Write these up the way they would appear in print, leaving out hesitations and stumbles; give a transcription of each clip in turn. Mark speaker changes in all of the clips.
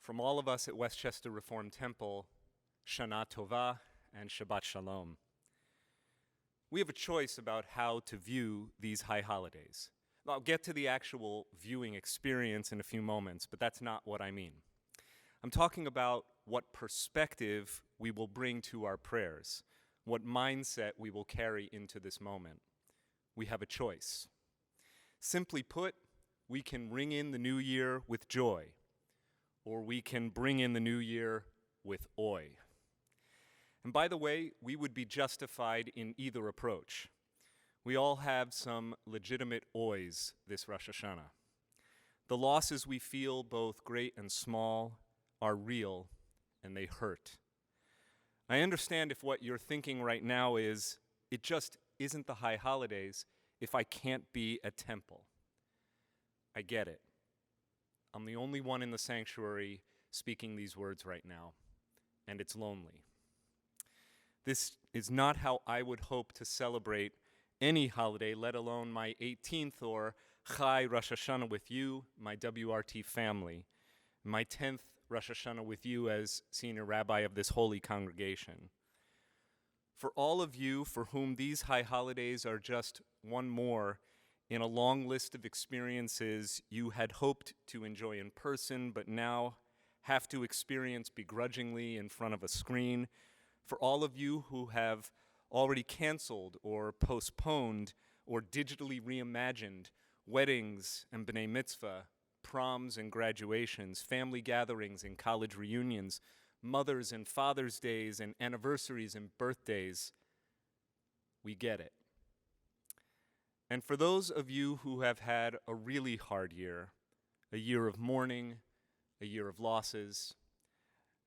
Speaker 1: From all of us at Westchester Reformed Temple, Shana Tova and Shabbat Shalom. We have a choice about how to view these high holidays. I'll get to the actual viewing experience in a few moments, but that's not what I mean. I'm talking about what perspective we will bring to our prayers, what mindset we will carry into this moment. We have a choice. Simply put, we can ring in the new year with joy, or we can bring in the new year with oi. And by the way, we would be justified in either approach. We all have some legitimate ois this Rosh HaShanah. The losses we feel, both great and small, are real and they hurt. I understand if what you're thinking right now is, it just isn't the high holidays if I can't be at temple. I get it. I'm the only one in the sanctuary speaking these words right now, and it's lonely. This is not how I would hope to celebrate any holiday, let alone my 18th or Chai Rosh Hashanah with you, my WRT family, my 10th Rosh Hashanah with you as senior rabbi of this holy congregation. For all of you for whom these high holidays are just one more in a long list of experiences you had hoped to enjoy in person, but now have to experience begrudgingly in front of a screen. For all of you who have already canceled or postponed or digitally reimagined weddings and b'nai mitzvah, proms and graduations, family gatherings and college reunions, Mother's and Father's Days and anniversaries and birthdays, we get it. And for those of you who have had a really hard year, a year of mourning, a year of losses,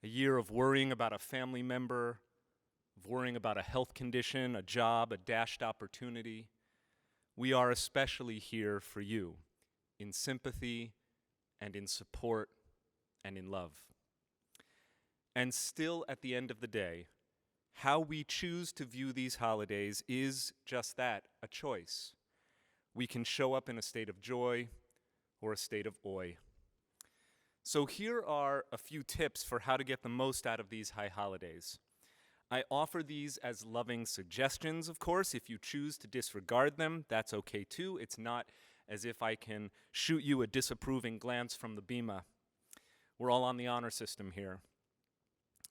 Speaker 1: a year of worrying about a family member, of worrying about a health condition, a job, a dashed opportunity, we are especially here for you, in sympathy and in support and in love. And still, at the end of the day, how we choose to view these holidays is just that, a choice. We can show up in a state of joy or a state of oi. So here are a few tips for how to get the most out of these high holidays. I offer these as loving suggestions, of course. If you choose to disregard them, that's okay too. It's not as if I can shoot you a disapproving glance from the bima. We're all on the honor system here.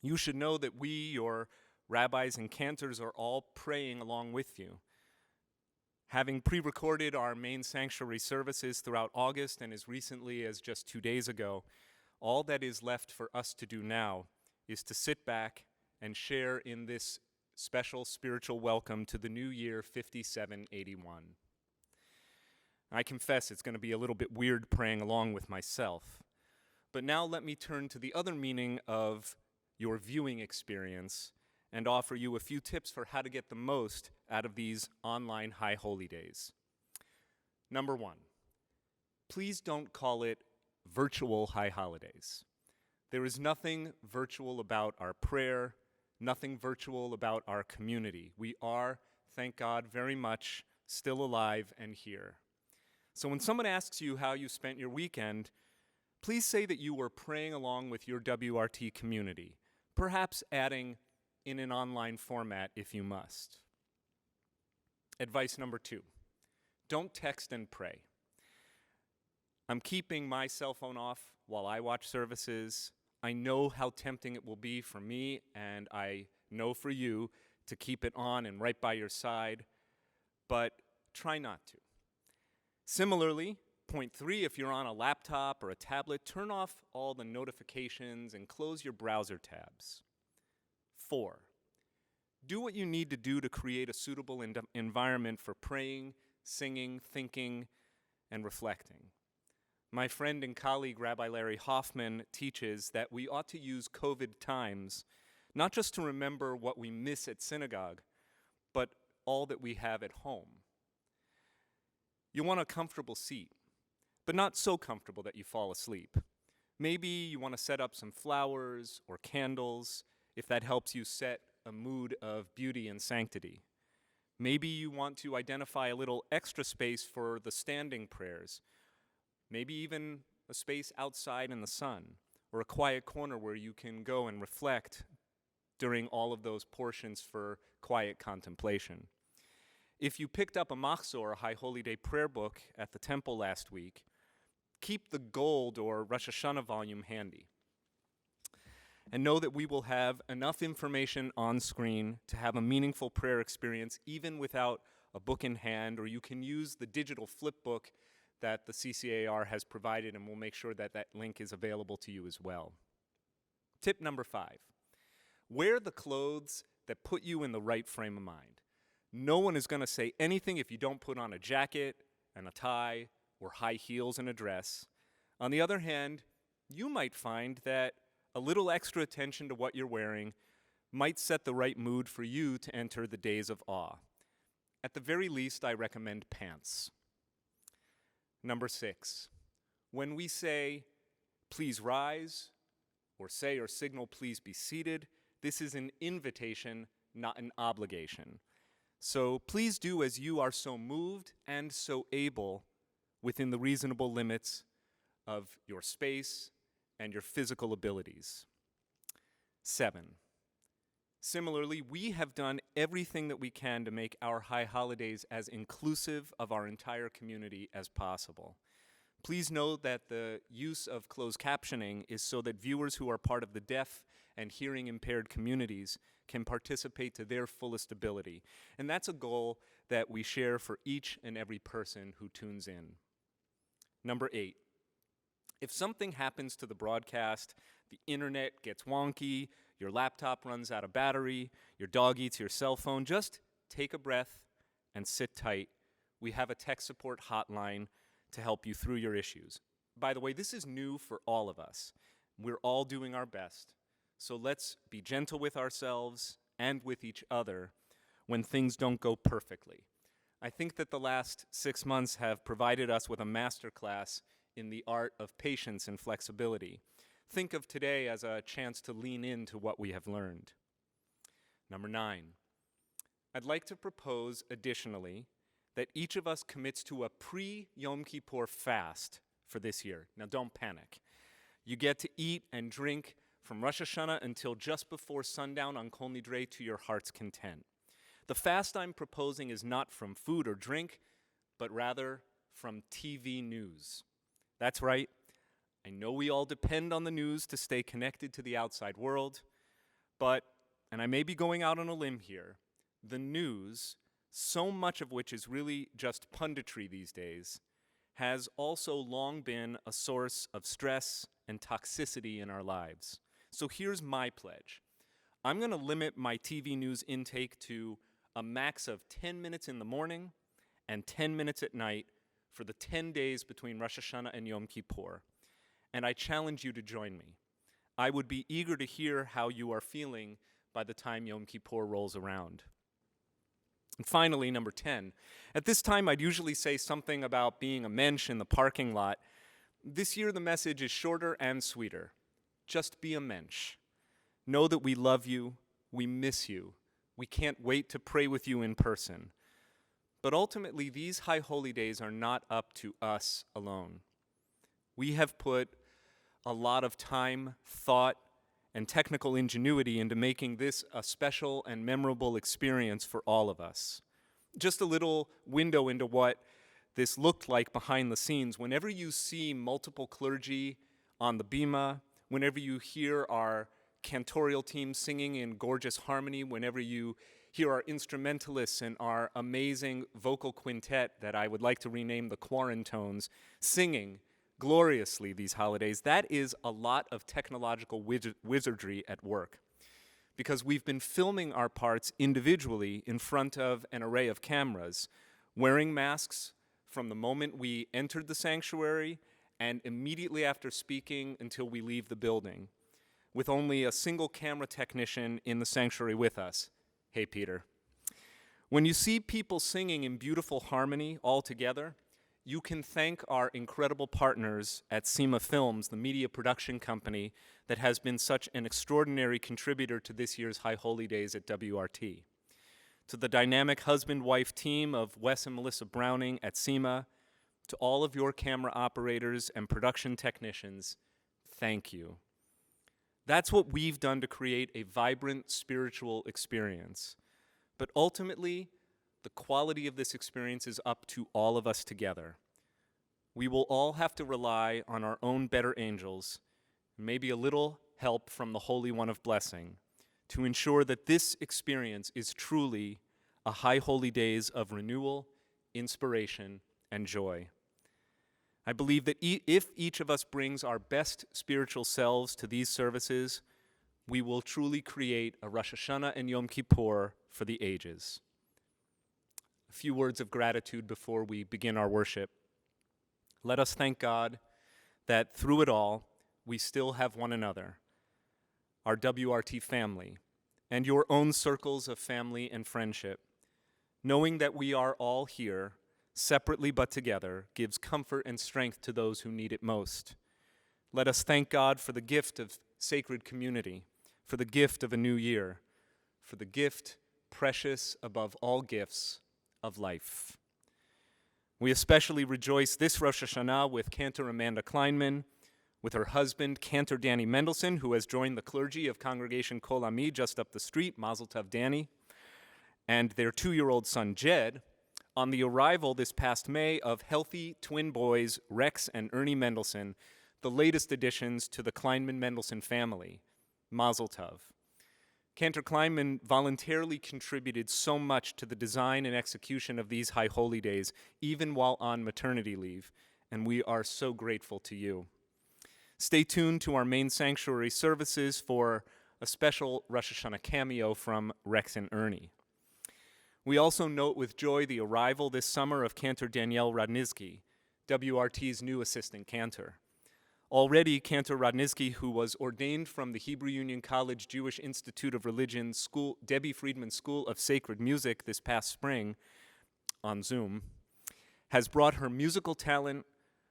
Speaker 1: You should know that we, your rabbis and cantors, are all praying along with you. Having pre-recorded our main sanctuary services throughout August and as recently as just 2 days ago, all that is left for us to do now is to sit back and share in this special spiritual welcome to the new year 5781. I confess it's going to be a little bit weird praying along with myself. But now let me turn to the other meaning of your viewing experience and offer you a few tips for how to get the most out of these online high holy days. Number one, please don't call it virtual high holidays. There is nothing virtual about our prayer, nothing virtual about our community. We are, thank God, very much still alive and here. So when someone asks you how you spent your weekend, please say that you were praying along with your WRT community, perhaps adding in an online format if you must. Advice number two, don't text and pray. I'm keeping my cell phone off while I watch services. I know how tempting it will be for me, and I know for you to keep it on and right by your side, but try not to. Similarly, point three, if you're on a laptop or a tablet, turn off all the notifications and close your browser tabs. 4, do what you need to do to create a suitable environment for praying, singing, thinking, and reflecting. My friend and colleague, Rabbi Larry Hoffman, teaches that we ought to use COVID times not just to remember what we miss at synagogue, but all that we have at home. You want a comfortable seat, but not so comfortable that you fall asleep. Maybe you want to set up some flowers or candles, if that helps you set a mood of beauty and sanctity. Maybe you want to identify a little extra space for the standing prayers, maybe even a space outside in the sun, or a quiet corner where you can go and reflect during all of those portions for quiet contemplation. If you picked up a machzor, a High Holy Day prayer book at the temple last week, keep the gold or Rosh HaShanah volume handy. And know that we will have enough information on screen to have a meaningful prayer experience even without a book in hand, or you can use the digital flip book that the CCAR has provided, and we'll make sure that that link is available to you as well. Tip number 5, wear the clothes that put you in the right frame of mind. No one is going to say anything if you don't put on a jacket and a tie or high heels and a dress. On the other hand, you might find that a little extra attention to what you're wearing might set the right mood for you to enter the days of awe. At the very least, I recommend pants. Number 6, when we say, please rise, or say or signal, please be seated, this is an invitation, not an obligation. So please do as you are so moved and so able within the reasonable limits of your space and your physical abilities. 7, similarly, we have done everything that we can to make our high holidays as inclusive of our entire community as possible. Please note that the use of closed captioning is so that viewers who are part of the deaf and hearing impaired communities can participate to their fullest ability. And that's a goal that we share for each and every person who tunes in. Number 8, if something happens to the broadcast, the internet gets wonky, your laptop runs out of battery, your dog eats your cell phone, just take a breath and sit tight. We have a tech support hotline to help you through your issues. By the way, this is new for all of us. We're all doing our best. So let's be gentle with ourselves and with each other when things don't go perfectly. I think that the last 6 months have provided us with a masterclass in the art of patience and flexibility. Think of today as a chance to lean into what we have learned. Number 9, I'd like to propose additionally that each of us commits to a pre-Yom Kippur fast for this year. Now don't panic. You get to eat and drink from Rosh HaShanah until just before sundown on Kol Nidre to your heart's content. The fast I'm proposing is not from food or drink, but rather from TV news. That's right. I know we all depend on the news to stay connected to the outside world, but, and I may be going out on a limb here, the news, so much of which is really just punditry these days, has also long been a source of stress and toxicity in our lives. So here's my pledge. I'm going to limit my TV news intake to a max of 10 minutes in the morning and 10 minutes at night for the 10 days between Rosh Hashanah and Yom Kippur. And I challenge you to join me. I would be eager to hear how you are feeling by the time Yom Kippur rolls around. And finally, number 10. At this time, I'd usually say something about being a mensch in the parking lot. This year, the message is shorter and sweeter. Just be a mensch. Know that we love you, we miss you, we can't wait to pray with you in person. But ultimately, these high holy days are not up to us alone. We have put a lot of time, thought, and technical ingenuity into making this a special and memorable experience for all of us. Just a little window into what this looked like behind the scenes. Whenever you see multiple clergy on the bima, whenever you hear our cantorial team singing in gorgeous harmony, whenever you hear our instrumentalists and our amazing vocal quintet that I would like to rename the Quarantones singing gloriously these holidays, that is a lot of technological wizardry at work. Because we've been filming our parts individually in front of an array of cameras, wearing masks from the moment we entered the sanctuary and immediately after speaking until we leave the building, with only a single camera technician in the sanctuary with us. Hey, Peter. When you see people singing in beautiful harmony all together, you can thank our incredible partners at SeMA Films, the media production company that has been such an extraordinary contributor to this year's High Holy Days at WRT. To the dynamic husband-wife team of Wes and Melissa Browning at SeMA, to all of your camera operators and production technicians, thank you. That's what we've done to create a vibrant spiritual experience. But ultimately, the quality of this experience is up to all of us together. We will all have to rely on our own better angels, and maybe a little help from the Holy One of Blessing, to ensure that this experience is truly a high holy days of renewal, inspiration, and joy. I believe that if each of us brings our best spiritual selves to these services, we will truly create a Rosh HaShanah and Yom Kippur for the ages. A few words of gratitude before we begin our worship. Let us thank God that through it all, we still have one another, our WRT family, and your own circles of family and friendship. Knowing that we are all here, separately but together, gives comfort and strength to those who need it most. Let us thank God for the gift of sacred community, for the gift of a new year, for the gift, precious above all gifts, of life. We especially rejoice this Rosh Hashanah with Cantor Amanda Kleinman, with her husband, Cantor Danny Mendelson, who has joined the clergy of Congregation Kol Ami just up the street, Mazel Tov Danny, and their 2-year-old son, Jed, on the arrival this past May of healthy twin boys, Rex and Ernie Mendelson, the latest additions to the Kleinman-Mendelson family. Mazel Tov. Cantor Kleinman voluntarily contributed so much to the design and execution of these high holy days, even while on maternity leave, and we are so grateful to you. Stay tuned to our main sanctuary services for a special Rosh Hashanah cameo from Rex and Ernie. We also note with joy the arrival this summer of Cantor Danielle Rodnizky, WRT's new assistant cantor. Already, Cantor Rodnizky, who was ordained from the Hebrew Union College Jewish Institute of Religion School, Debbie Friedman School of Sacred Music this past spring on Zoom, has brought her musical talent,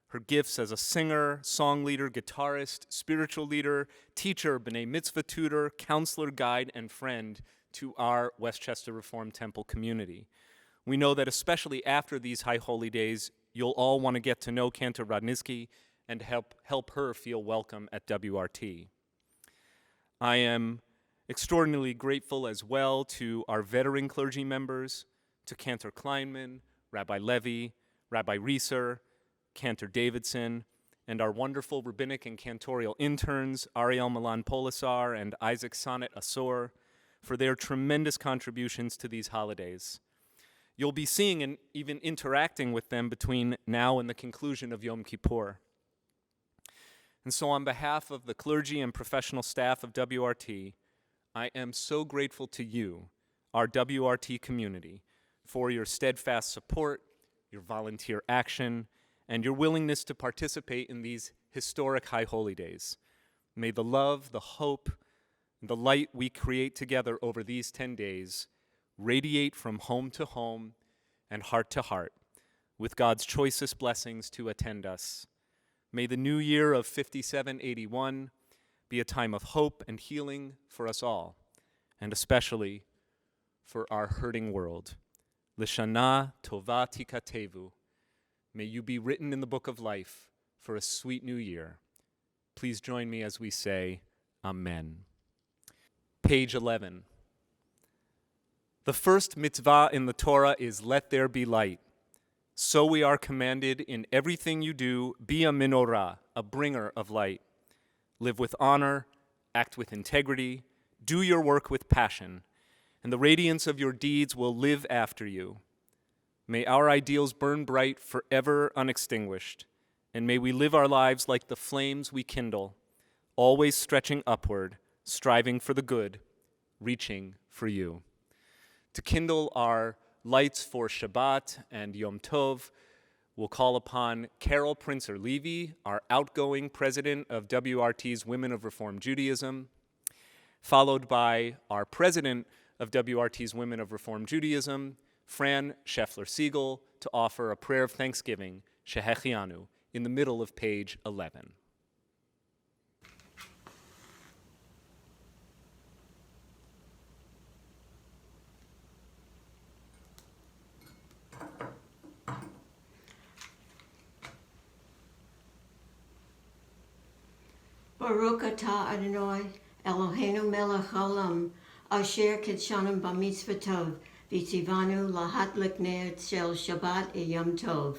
Speaker 1: her gifts as a singer, song leader, guitarist, spiritual leader, teacher, B'nai Mitzvah tutor, counselor, guide, and friend to our Westchester Reformed Temple community. We know that especially after these high holy days, you'll all want to get to know Cantor Rodnizky and help her feel welcome at WRT. I am extraordinarily grateful as well to our veteran clergy members, to Cantor Kleinman, Rabbi Levy, Rabbi Reeser, Cantor Davidson, and our wonderful rabbinic and cantorial interns, Ariel Milan Polisar and Isaac Sonnet Asor, for their tremendous contributions to these holidays. You'll be seeing and even interacting with them between now and the conclusion of Yom Kippur. And so on behalf of the clergy and professional staff of WRT, I am so grateful to you, our WRT community, for your steadfast support, your volunteer action, and your willingness to participate in these historic high holy days. May the love, the hope, and the light we create together over these 10 days radiate from home to home and heart to heart, with God's choicest blessings to attend us. May the new year of 5781 be a time of hope and healing for us all, and especially for our hurting world. L'shana tova tikatevu. May you be written in the book of life for a sweet new year. Please join me as we say, Amen. Page 11. The first mitzvah in the Torah is let there be light. So we are commanded in everything you do, be a menorah, a bringer of light. Live with honor, act with integrity, do your work with passion, and the radiance of your deeds will live after you. May our ideals burn bright, forever unextinguished, and may we live our lives like the flames we kindle, always stretching upward, striving for the good, reaching for you. To kindle our lights for Shabbat and Yom Tov, we'll call upon Carol Princer-Levy, our outgoing president of WRT's Women of Reformed Judaism, followed by our president of WRT's Women of Reformed Judaism, Fran Scheffler-Siegel, to offer a prayer of thanksgiving, Shehechianu, in the middle of page 11.
Speaker 2: Baruch atah Adonai, Eloheinu melech haolam, asher kidshanim b'mitzvotov, v'tzivanu lahatlik ner shel Shabbat yom tov.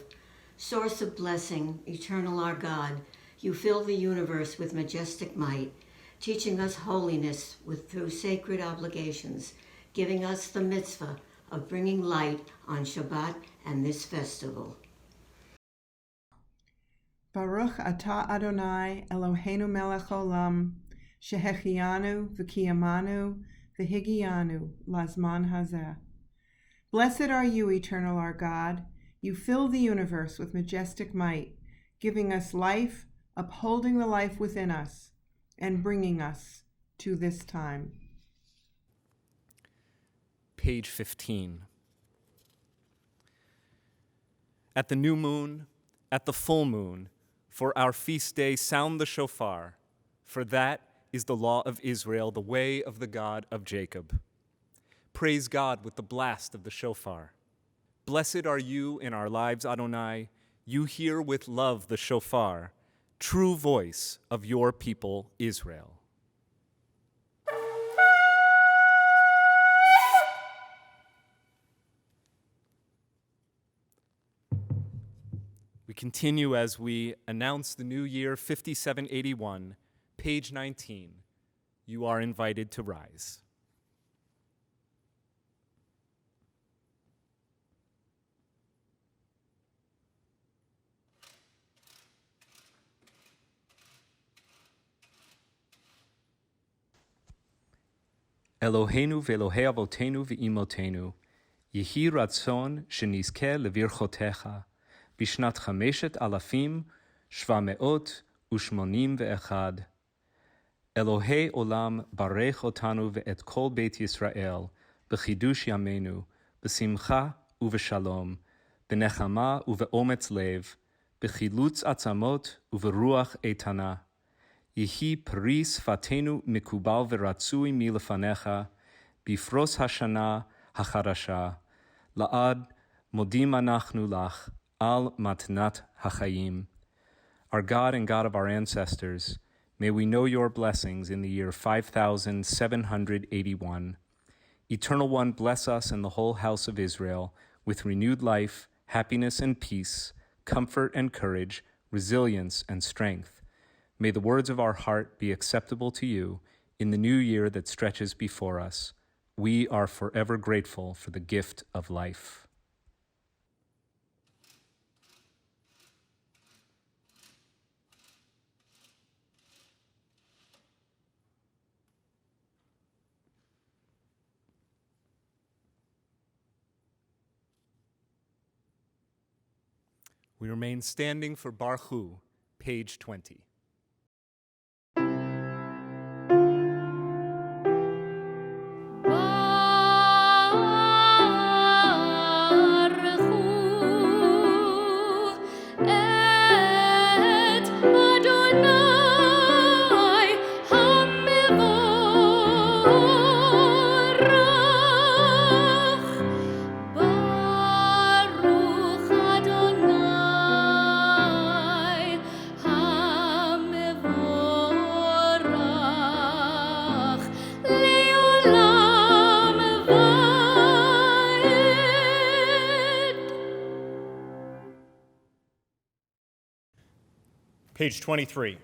Speaker 2: Source of blessing, eternal our God, you fill the universe with majestic might, teaching us holiness through sacred obligations, giving us the mitzvah of bringing light on Shabbat and this festival.
Speaker 3: Baruch atah Adonai Eloheinu melech haolam, shehechianu v'kiyamanu v'higianu lazman hazeh. Blessed are you, eternal our God. You fill the universe with majestic might, giving us life, upholding the life within us, and bringing us to this time.
Speaker 1: Page 15. At the new moon, at the full moon, for our feast day, sound the shofar, for that is the law of Israel, the way of the God of Jacob. Praise God with the blast of the shofar. Blessed are you in our lives, Adonai. You hear with love the shofar, true voice of your people, Israel. We continue as we announce the new year 5781, page 19. You are invited to rise. Eloheinu ve'Elohei avotenu ve'imotenu, yehi ratzon shenizkeh levirchotecha, בשנת 5,781. אלוהי עולם ברך אותנו ואת כל בית ישראל בחידוש ימינו, בשמחה ובשלום, בנחמה ובאומץ לב, בחילוץ עצמות וברוח איתנה. יהי פרי שפתנו מקובל ורצוי מלפניך, בפרוס השנה החדשה, לעד מודים אנחנו לך, al matnat hachayim. Our God and God of our ancestors, may we know your blessings in the year 5781. Eternal One, bless us and the whole house of Israel with renewed life, happiness and peace, comfort and courage, resilience and strength. May the words of our heart be acceptable to you in the new year that stretches before us. We are forever grateful for the gift of life. We remain standing for Baruch Hu, page 20.
Speaker 4: Page 23.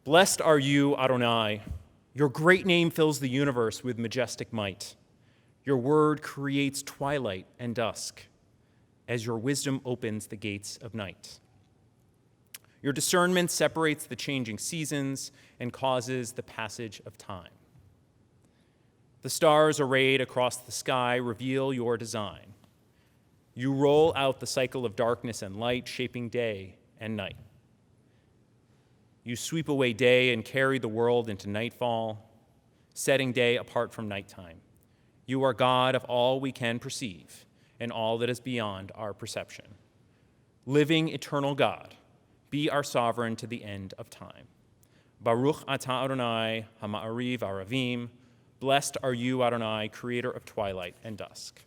Speaker 4: Blessed are you, Adonai. Your great name fills the universe with majestic might. Your word creates twilight and dusk, as your wisdom opens the gates of night. Your discernment separates the changing seasons and causes the passage of time. The stars arrayed across the sky reveal your design. You roll out the cycle of darkness and light, shaping day and night. You sweep away day and carry the world into nightfall, setting day apart from nighttime. You are God of all we can perceive and all that is beyond our perception. Living eternal God, be our sovereign to the end of time. Baruch atah Adonai ha'ma'ariv aravim. Blessed are you, Adonai, creator of twilight and dusk.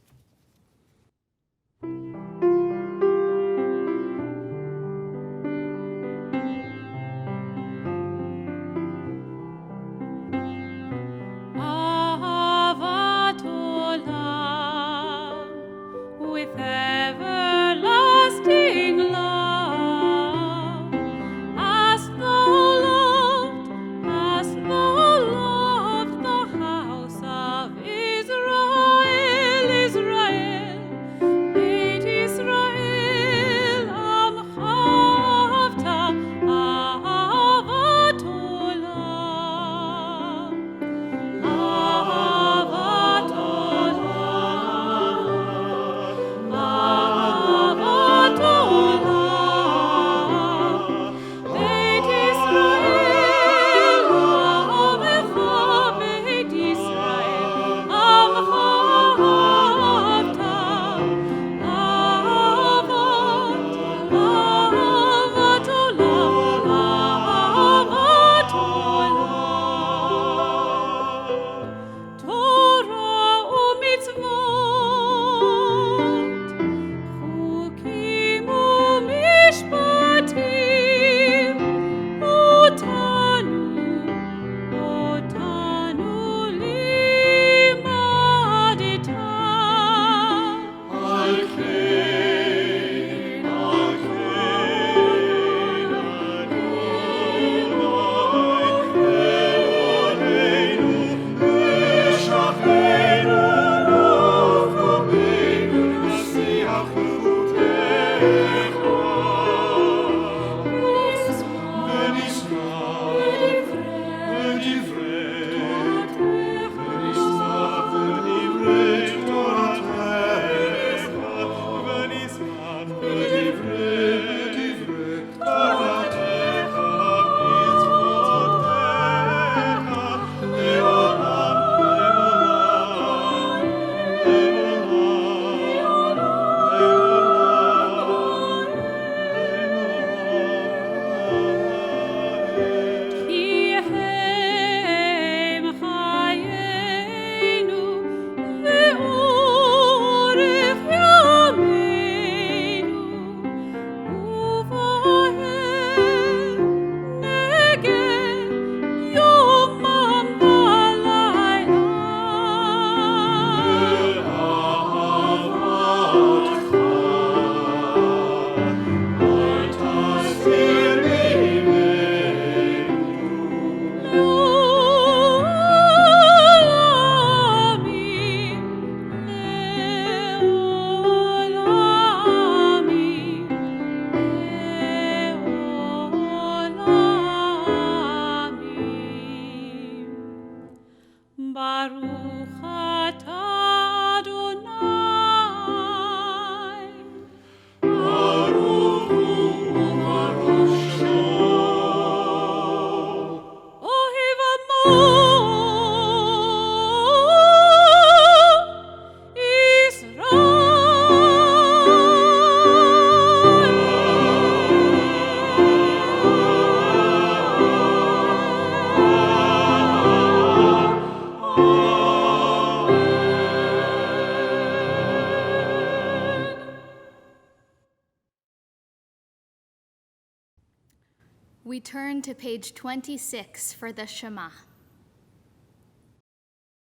Speaker 5: We turn to page 26 for the Shema.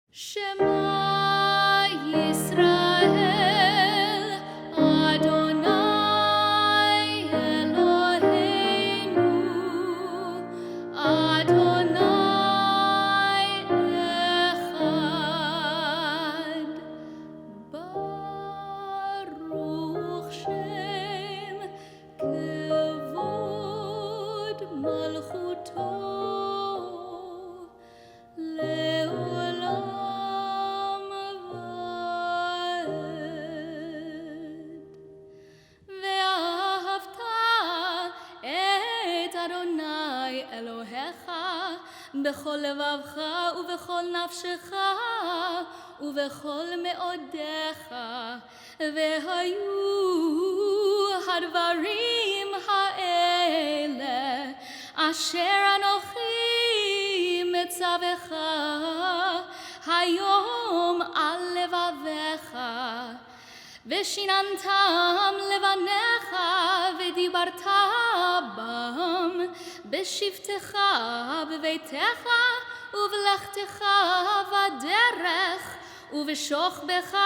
Speaker 5: Shema Yisrael, Adonai Eloheinu, Adonai Echad, Baruch Shem Kevod Malchuto Leolam Vaed. Ve'ahavta et Adonai Elohecha bechol levavcha uvechol nafshecha uvechol meodecha vehayu hadvarim ha'ele asher anochi metzavecha hayom al levavecha ושיננתם לבניך ודיברת בם בשבתך בביתך ובלכתך בדרך ובשוכבך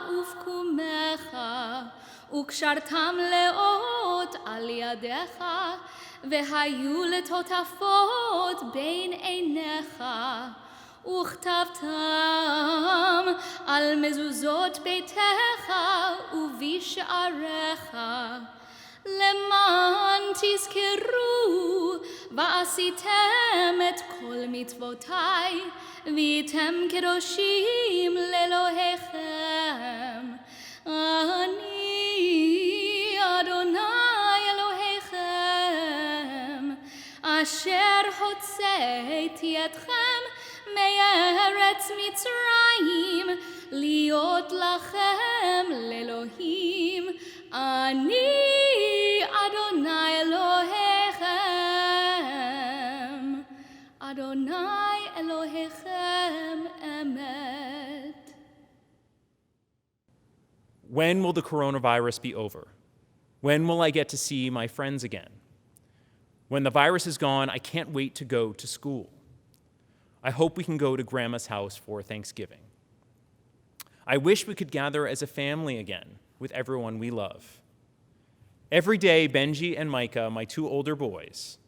Speaker 5: ובקומך וקשרתם לאות על ידיך והיו לטוטפות בין עיניך וכתבתם על מזוזות ביתך ובשעריך למען תזכרו ועשיתם את כל מצוותיי והייתם קדושים לאלוהיכם אני אדוני אלוהיכם אשר הוצאתי אתכם מארץ מצרים להיות לכם לאלוהים אני אדוני אלוהיכם אדוני אלוהיכם אמת.
Speaker 4: When will the coronavirus be over? When will I get to see my friends again? When the virus is gone, I can't wait to go to school. I hope we can go to Grandma's house for Thanksgiving. I wish we could gather as a family again with everyone we love. Every day, Benji and Micah, my two older boys,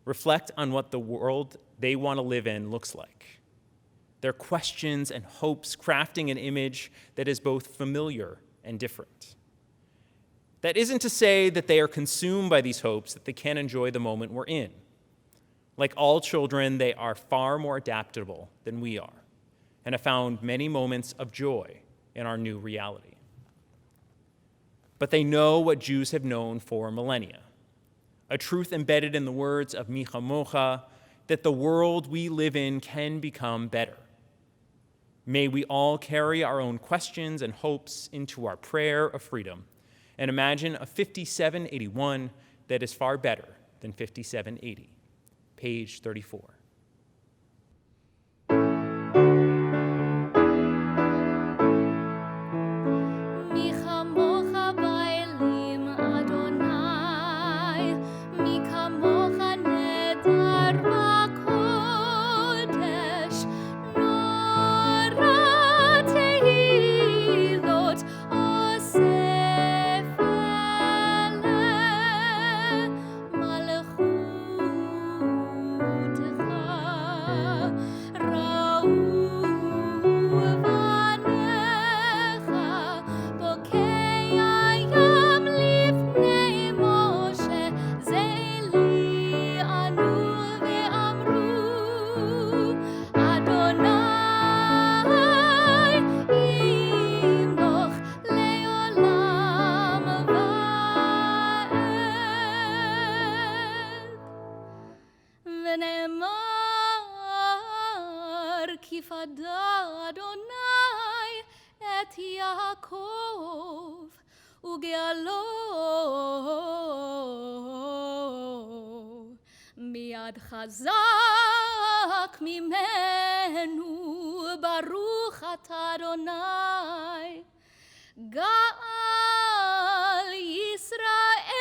Speaker 4: reflect on what the world they want to live in looks like. Their questions and hopes crafting an image that is both familiar and different. That isn't to say that they are consumed by these hopes that they can't enjoy the moment we're in. Like all children, they are far more adaptable than we are and have found many moments of joy in our new reality. But they know what Jews have known for millennia, a truth embedded in the words of Mi Chamocha, that the world we live in can become better. May we all carry our own questions and hopes into our prayer of freedom and imagine a 5781 that is far better than 5780. Page 34.
Speaker 5: מלכותך ידע אדוני את יעקב וגאלו מיד חזק ממנו ברוך אתה אדוני גאל ישראל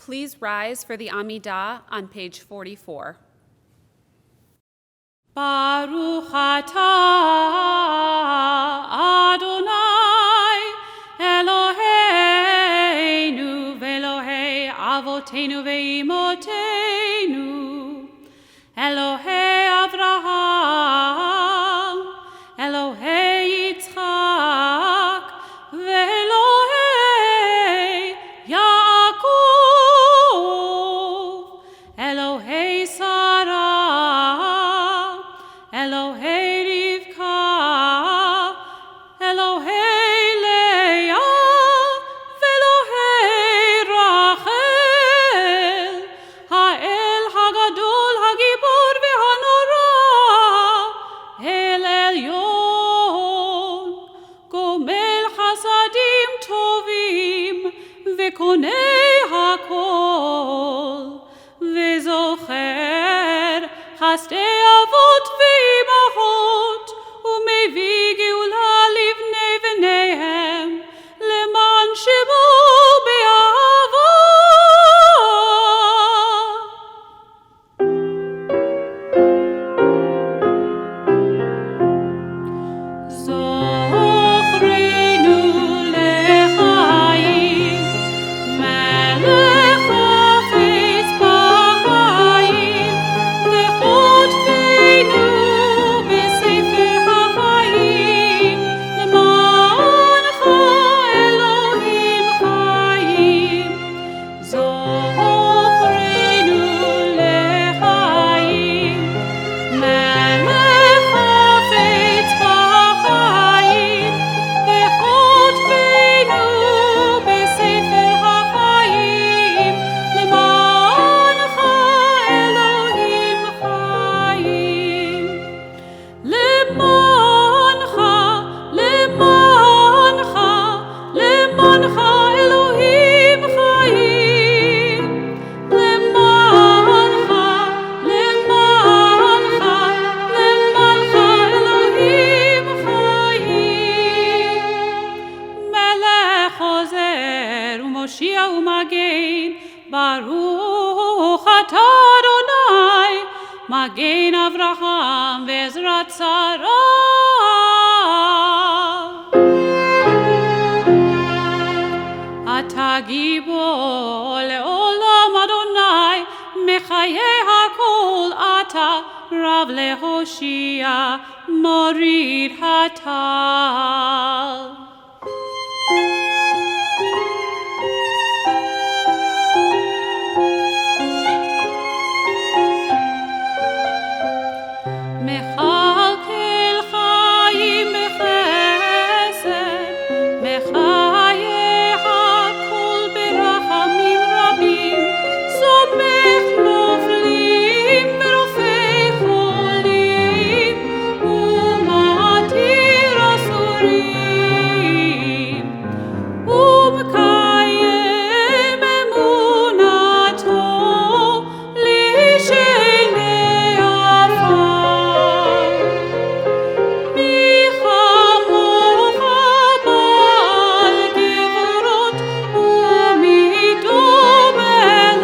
Speaker 6: Please rise for the Amidah on page 44. Baruch atah Adonai Eloheinu ve'Elohei avotenu ve'imotenu Elohei Avraham Elohei Yitzchak ve'Elohei Yaakov Elohei Sarah Elohei Rivka Elohei Leah ve'Elohei Rachel Ha'el Hagadol Hagibor ve'Hanora El Elyon Gomel Chasadim Tovim ve'Konei Hakol ve'Zocher Chasdei Avot מגן אברהם ועזרת שרה. אתה גיבור לעולם אדוני, מחיי הכל אתה רב להושיע, מוריד הטל. מכלכל חיים בחסד, מחיי הכל ברחמים רבים, סומך נופלים ורופא חולים, ומתיר אסורים, ומקיים אמונתו לשני עפר. מי כמוך בעל גבורות ומידו מלך,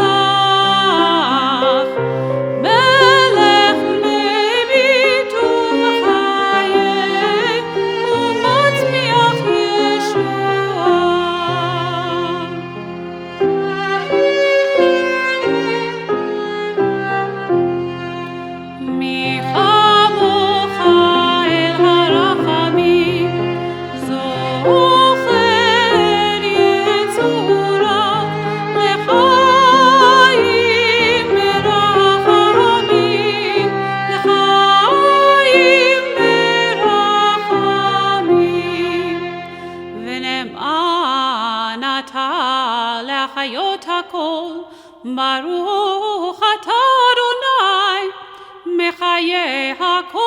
Speaker 6: מלך מביטום חיי ומצמיח ישועה. מי כמוך אל הרחמים, זוכר יצוריו לחיים ברחמים, לחיים ברחמים. ונאמן אתה להחיות הכל, ברוך אתה אדוני מחיי הכל.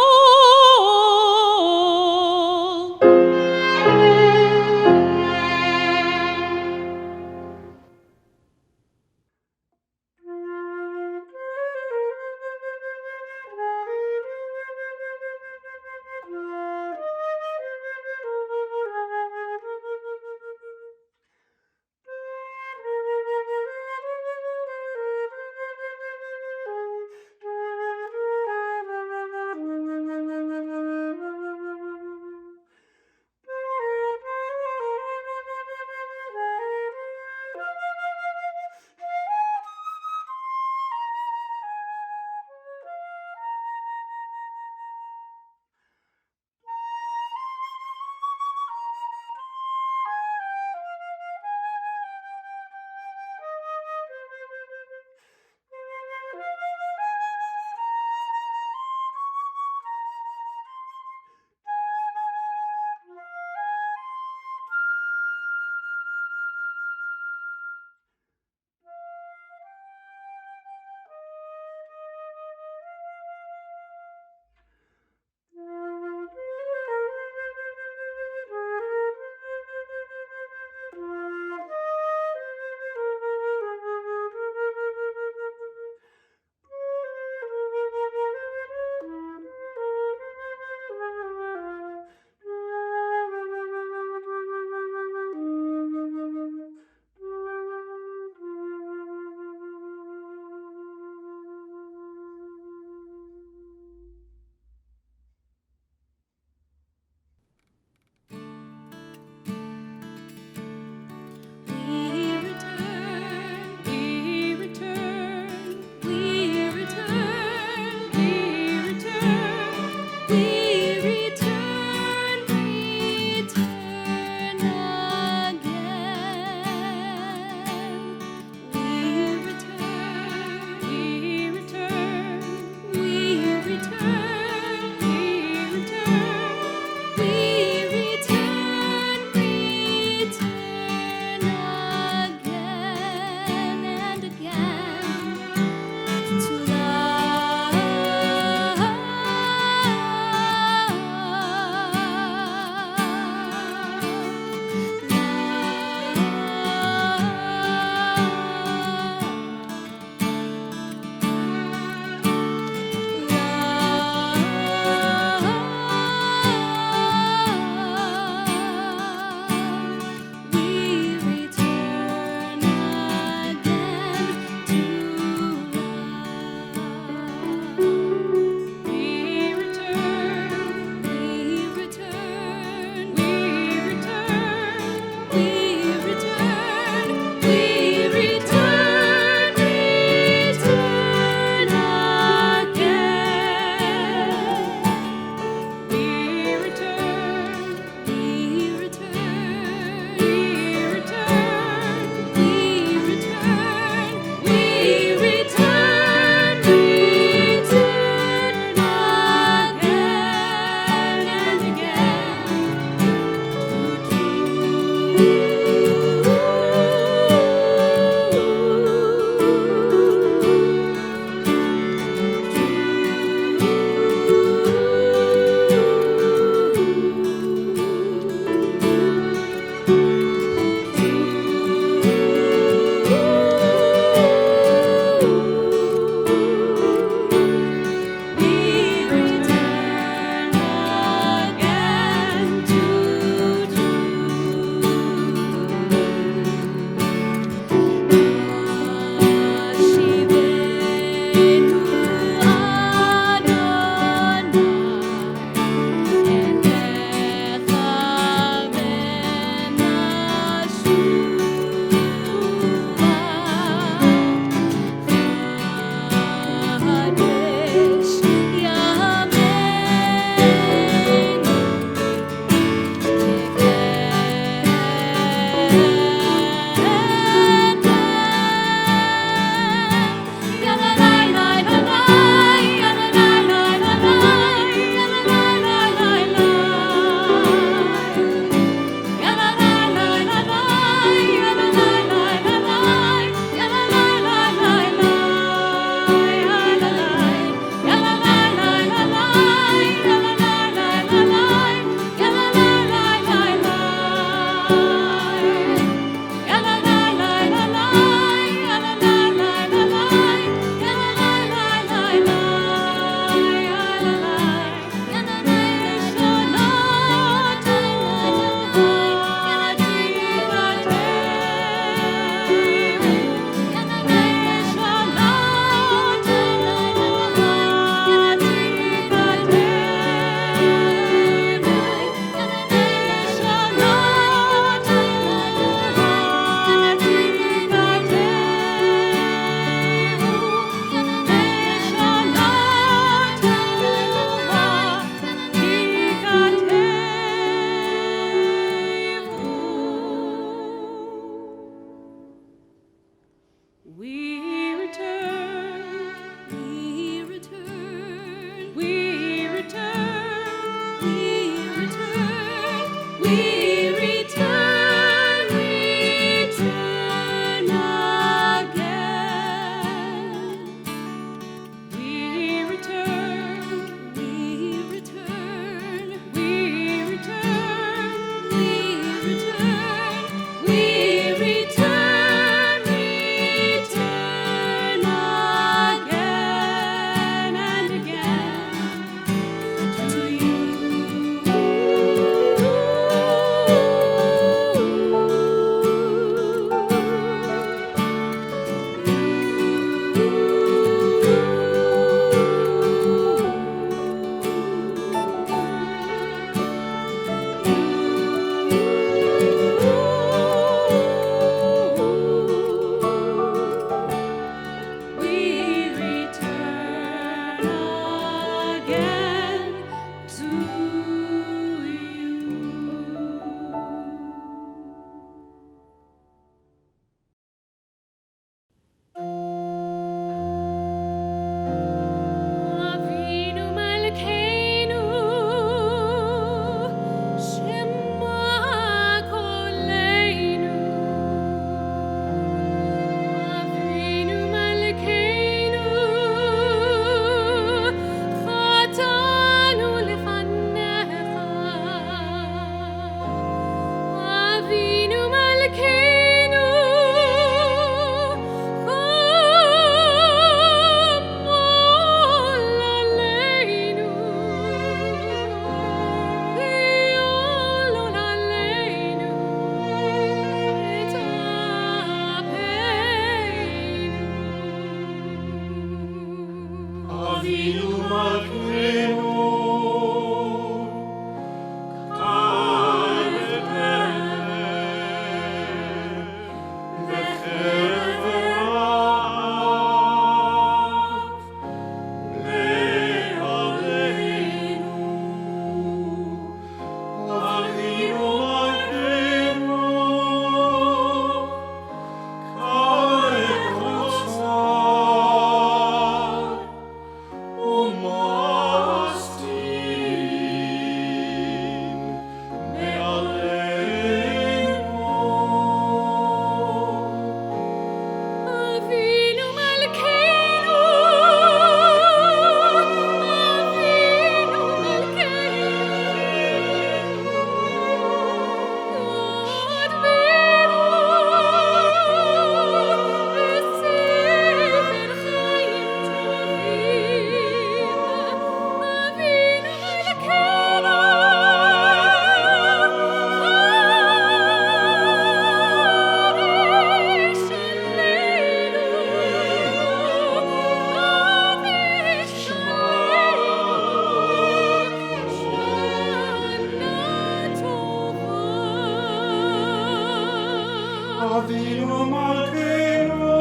Speaker 7: Avinu Malkeinu,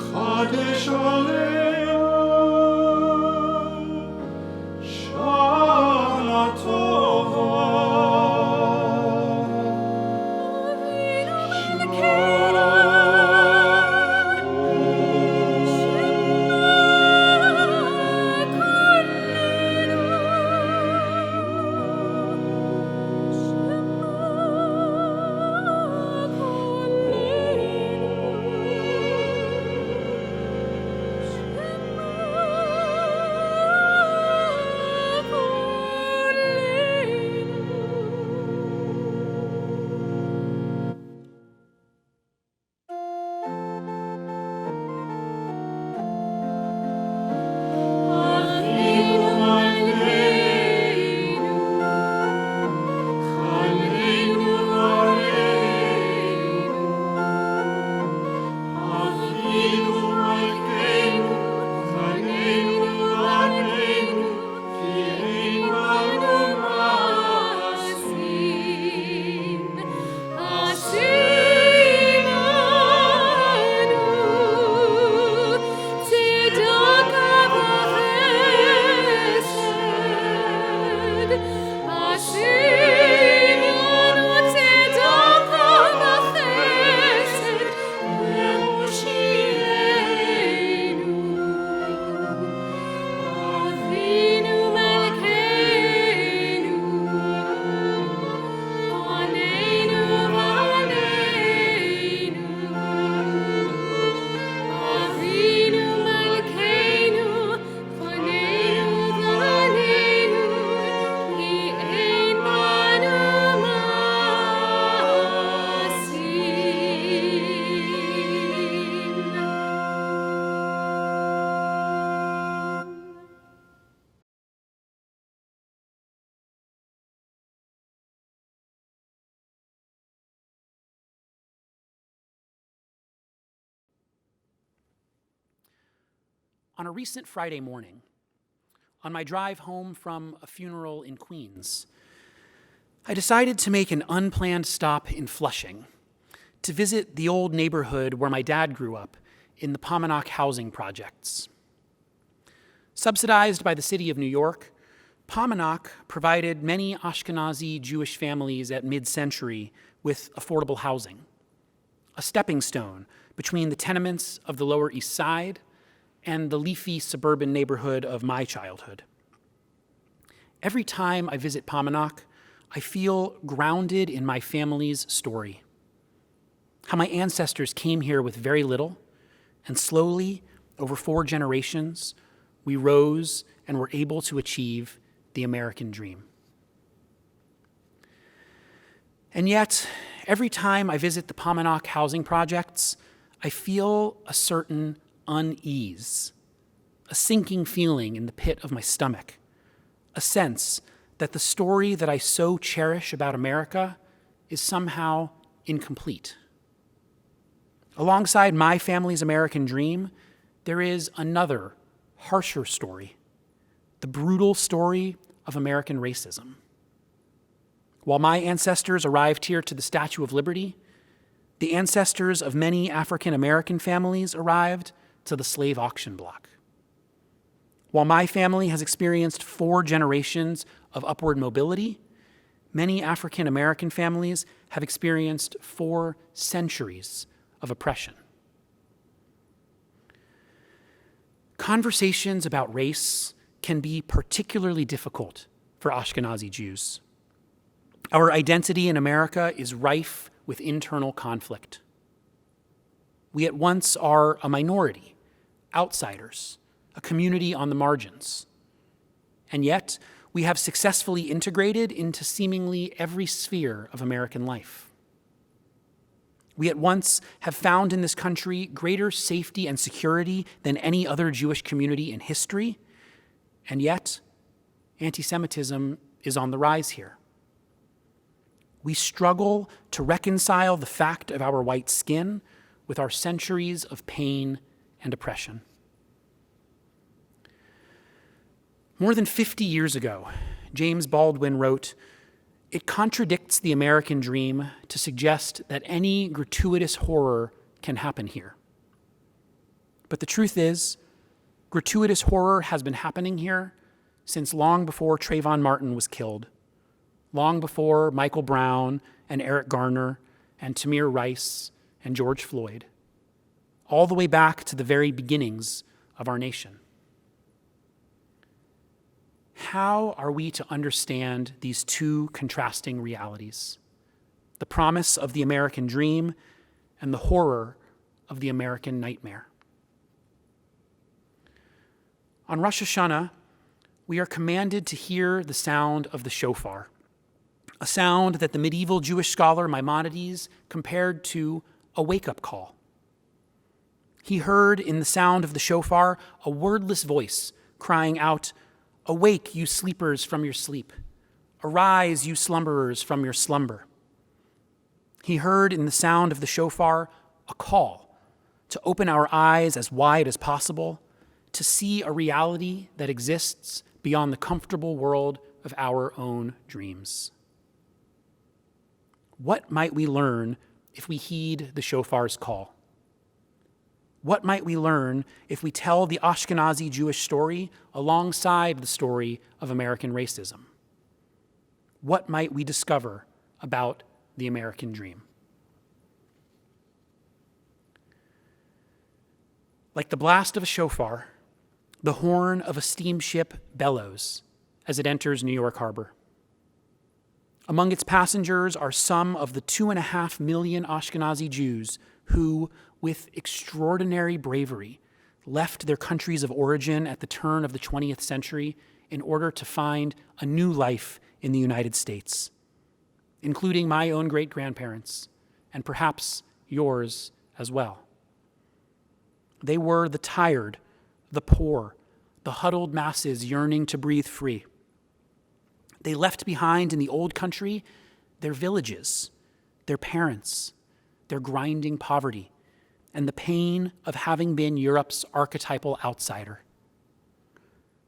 Speaker 7: Chadesh Aleinu, Shana Tova.
Speaker 8: On a recent Friday morning, on my drive home from a funeral in Queens, I decided to make an unplanned stop in Flushing to visit the old neighborhood where my dad grew up in the Paumanok housing projects. Subsidized by the city of New York, Paumanok provided many Ashkenazi Jewish families at mid-century with affordable housing, a stepping stone between the tenements of the Lower East Side and the leafy suburban neighborhood of my childhood. Every time I visit Paumanok, I feel grounded in my family's story. How my ancestors came here with very little, and slowly, over 4 generations, we rose and were able to achieve the American dream. And yet, every time I visit the Paumanok housing projects, I feel a certain unease, a sinking feeling in the pit of my stomach, a sense that the story that I so cherish about America is somehow incomplete. Alongside my family's American dream, there is another, harsher story, the brutal story of American racism. While my ancestors arrived here to the Statue of Liberty, the ancestors of many African American families arrived to the slave auction block. While my family has experienced 4 generations of upward mobility, many African American families have experienced 4 centuries of oppression. Conversations about race can be particularly difficult for Ashkenazi Jews. Our identity in America is rife with internal conflict. We at once are a minority, outsiders, a community on the margins. And yet, we have successfully integrated into seemingly every sphere of American life. We at once have found in this country greater safety and security than any other Jewish community in history, and yet, anti-Semitism is on the rise here. We struggle to reconcile the fact of our white skin with our centuries of pain and oppression. More than 50 years ago, James Baldwin wrote, "It contradicts the American dream to suggest that any gratuitous horror can happen here." But the truth is, gratuitous horror has been happening here since long before Trayvon Martin was killed, long before Michael Brown and Eric Garner and Tamir Rice and George Floyd, all the way back to the very beginnings of our nation. How are we to understand these two contrasting realities? The promise of the American dream and the horror of the American nightmare. On Rosh Hashanah, we are commanded to hear the sound of the shofar, a sound that the medieval Jewish scholar Maimonides compared to a wake-up call. He heard in the sound of the shofar a wordless voice crying out, "Awake, you sleepers, from your sleep. Arise, you slumberers, from your slumber." He heard in the sound of the shofar a call to open our eyes as wide as possible, to see a reality that exists beyond the comfortable world of our own dreams. What might we learn if we heed the shofar's call? What might we learn if we tell the Ashkenazi Jewish story alongside the story of American racism? What might we discover about the American dream? Like the blast of a shofar, the horn of a steamship bellows as it enters New York Harbor. Among its passengers are some of the 2.5 million Ashkenazi Jews who, with extraordinary bravery, left their countries of origin at the turn of the 20th century in order to find a new life in the United States, including my own great-grandparents, and perhaps yours as well. They were the tired, the poor, the huddled masses yearning to breathe free. They left behind in the old country their villages, their parents, their grinding poverty, and the pain of having been Europe's archetypal outsider.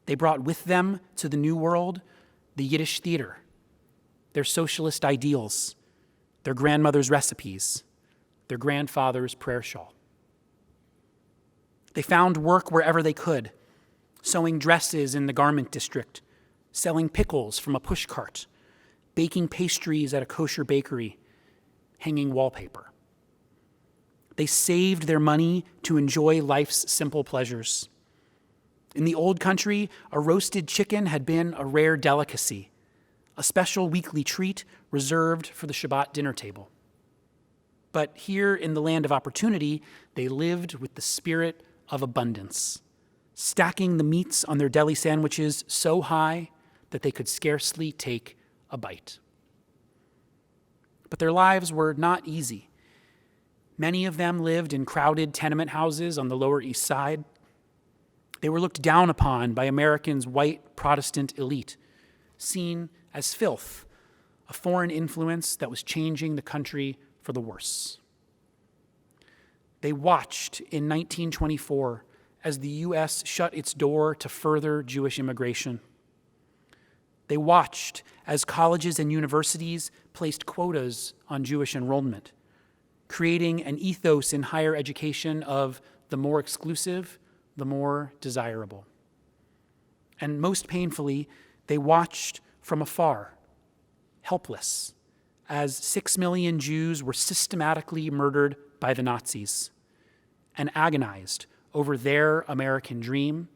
Speaker 8: They brought with them to the New World the Yiddish theater, their socialist ideals, their grandmother's recipes, their grandfather's prayer shawl. They found work wherever they could, sewing dresses in the garment district, selling pickles from a pushcart, baking pastries at a kosher bakery, hanging wallpaper. They saved their money to enjoy life's simple pleasures. In the old country, a roasted chicken had been a rare delicacy, a special weekly treat reserved for the Shabbat dinner table. But here in the land of opportunity, they lived with the spirit of abundance, stacking the meats on their deli sandwiches so high that they could scarcely take a bite. But their lives were not easy. Many of them lived in crowded tenement houses on the Lower East Side. They were looked down upon by Americans' white Protestant elite, seen as filth, a foreign influence that was changing the country for the worse. They watched in 1924 as the U.S. shut its door to further Jewish immigration. They watched as colleges and universities placed quotas on Jewish enrollment, creating an ethos in higher education of the more exclusive, the more desirable. And most painfully, they watched from afar, helpless, as 6 million Jews were systematically murdered by the Nazis, and agonized over their American dream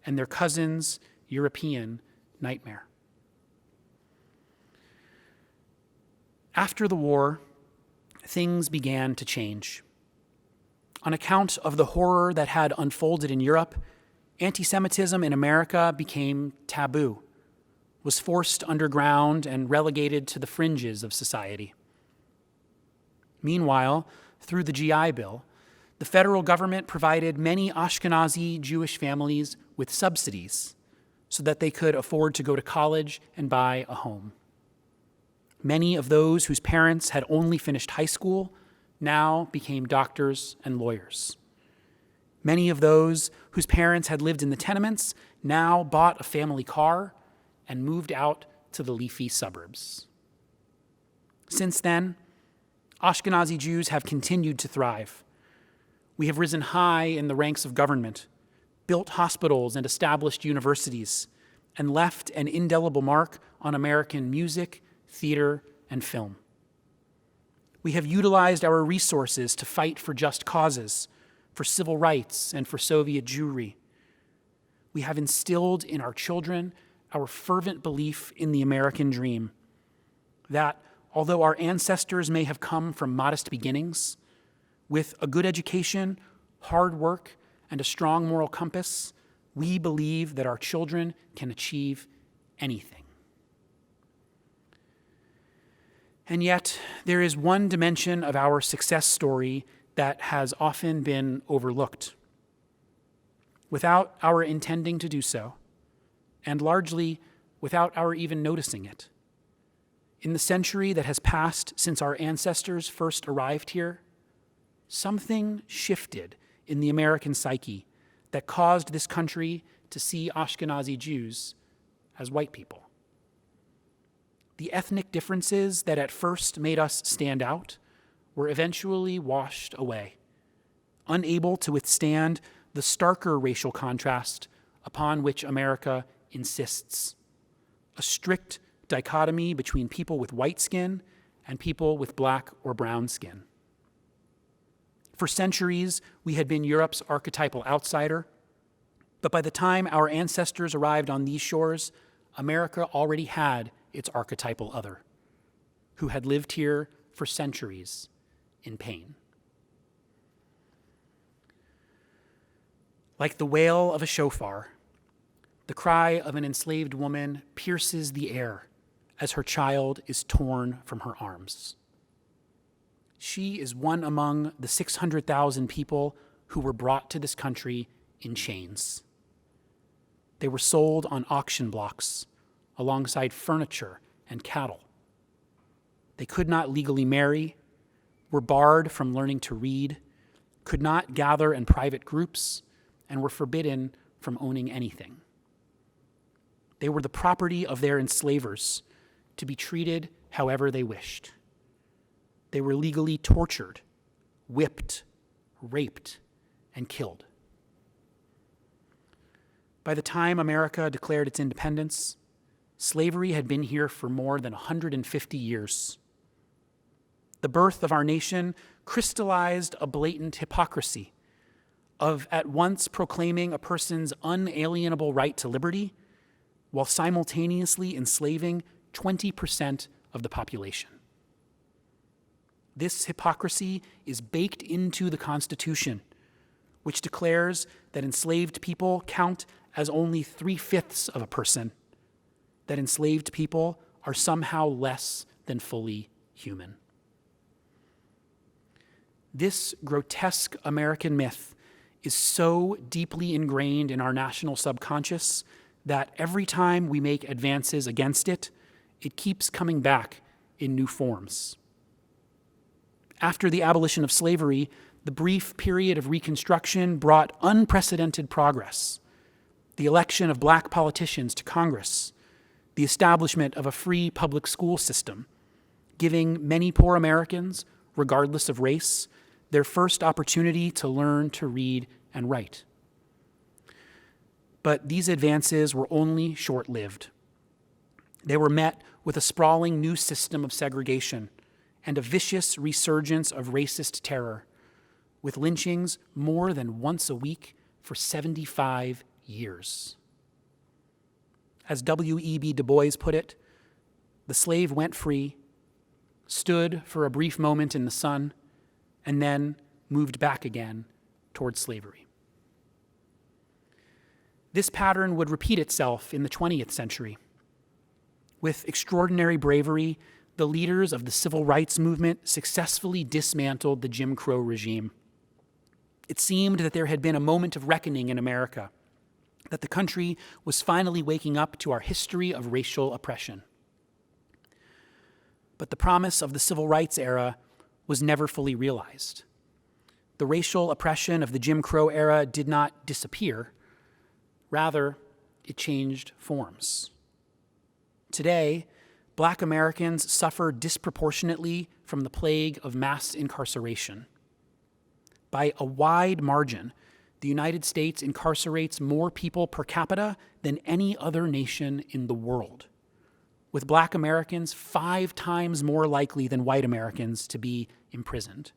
Speaker 8: and their cousins' European nightmare. After the war, things began to change. On account of the horror that had unfolded in Europe, anti-Semitism in America became taboo, was forced underground and relegated to the fringes of society. Meanwhile, through the GI Bill, the federal government provided many Ashkenazi Jewish families with subsidies so that they could afford to go to college and buy a home. Many of those whose parents had only finished high school now became doctors and lawyers. Many of those whose parents had lived in the tenements now bought a family car and moved out to the leafy suburbs. Since then, Ashkenazi Jews have continued to thrive. We have risen high in the ranks of government, built hospitals and established universities, and left an indelible mark on American music, theater, and film. We have utilized our resources to fight for just causes, for civil rights, and for Soviet Jewry. We have instilled in our children our fervent belief in the American dream, that although our ancestors may have come from modest beginnings, with a good education, hard work, and a strong moral compass, we believe that our children can achieve anything. And yet, there is one dimension of our success story that has often been overlooked. Without our intending to do so, and largely without our even noticing it, in the century that has passed since our ancestors first arrived here, something shifted in the American psyche that caused this country to see Ashkenazi Jews as white people. The ethnic differences that at first made us stand out were eventually washed away, unable to withstand the starker racial contrast upon which America insists, a strict dichotomy between people with white skin and people with black or brown skin. For centuries, we had been Europe's archetypal outsider, but by the time our ancestors arrived on these shores, America already had its archetypal other, who had lived here for centuries in pain. Like the wail of a shofar, the cry of an enslaved woman pierces the air as her child is torn from her arms. She is one among the 600,000 people who were brought to this country in chains. They were sold on auction blocks alongside furniture and cattle. They could not legally marry, were barred from learning to read, could not gather in private groups, and were forbidden from owning anything. They were the property of their enslavers, to be treated however they wished. They were legally tortured, whipped, raped, and killed. By the time America declared its independence, slavery had been here for more than 150 years. The birth of our nation crystallized a blatant hypocrisy of at once proclaiming a person's unalienable right to liberty while simultaneously enslaving 20% of the population. This hypocrisy is baked into the Constitution, which declares that enslaved people count as only 3/5 of a person, that enslaved people are somehow less than fully human. This grotesque American myth is so deeply ingrained in our national subconscious that every time we make advances against it, it keeps coming back in new forms. After the abolition of slavery, the brief period of Reconstruction brought unprecedented progress. The election of black politicians to Congress, the establishment of a free public school system, giving many poor Americans, regardless of race, their first opportunity to learn to read and write. But these advances were only short-lived. They were met with a sprawling new system of segregation and a vicious resurgence of racist terror, with lynchings more than once a week for 75 years. As W.E.B. Du Bois put it, the slave went free, stood for a brief moment in the sun, and then moved back again toward slavery. This pattern would repeat itself in the 20th century. With extraordinary bravery, the leaders of the civil rights movement successfully dismantled the Jim Crow regime. It seemed that there had been a moment of reckoning in America, that the country was finally waking up to our history of racial oppression. But the promise of the civil rights era was never fully realized. the racial oppression of the Jim Crow era did not disappear. Rather, it changed forms. Today, Black Americans suffer disproportionately from the plague of mass incarceration. By a wide margin, the United States incarcerates more people per capita than any other nation in the world, with Black Americans 5 times more likely than white Americans to be imprisoned.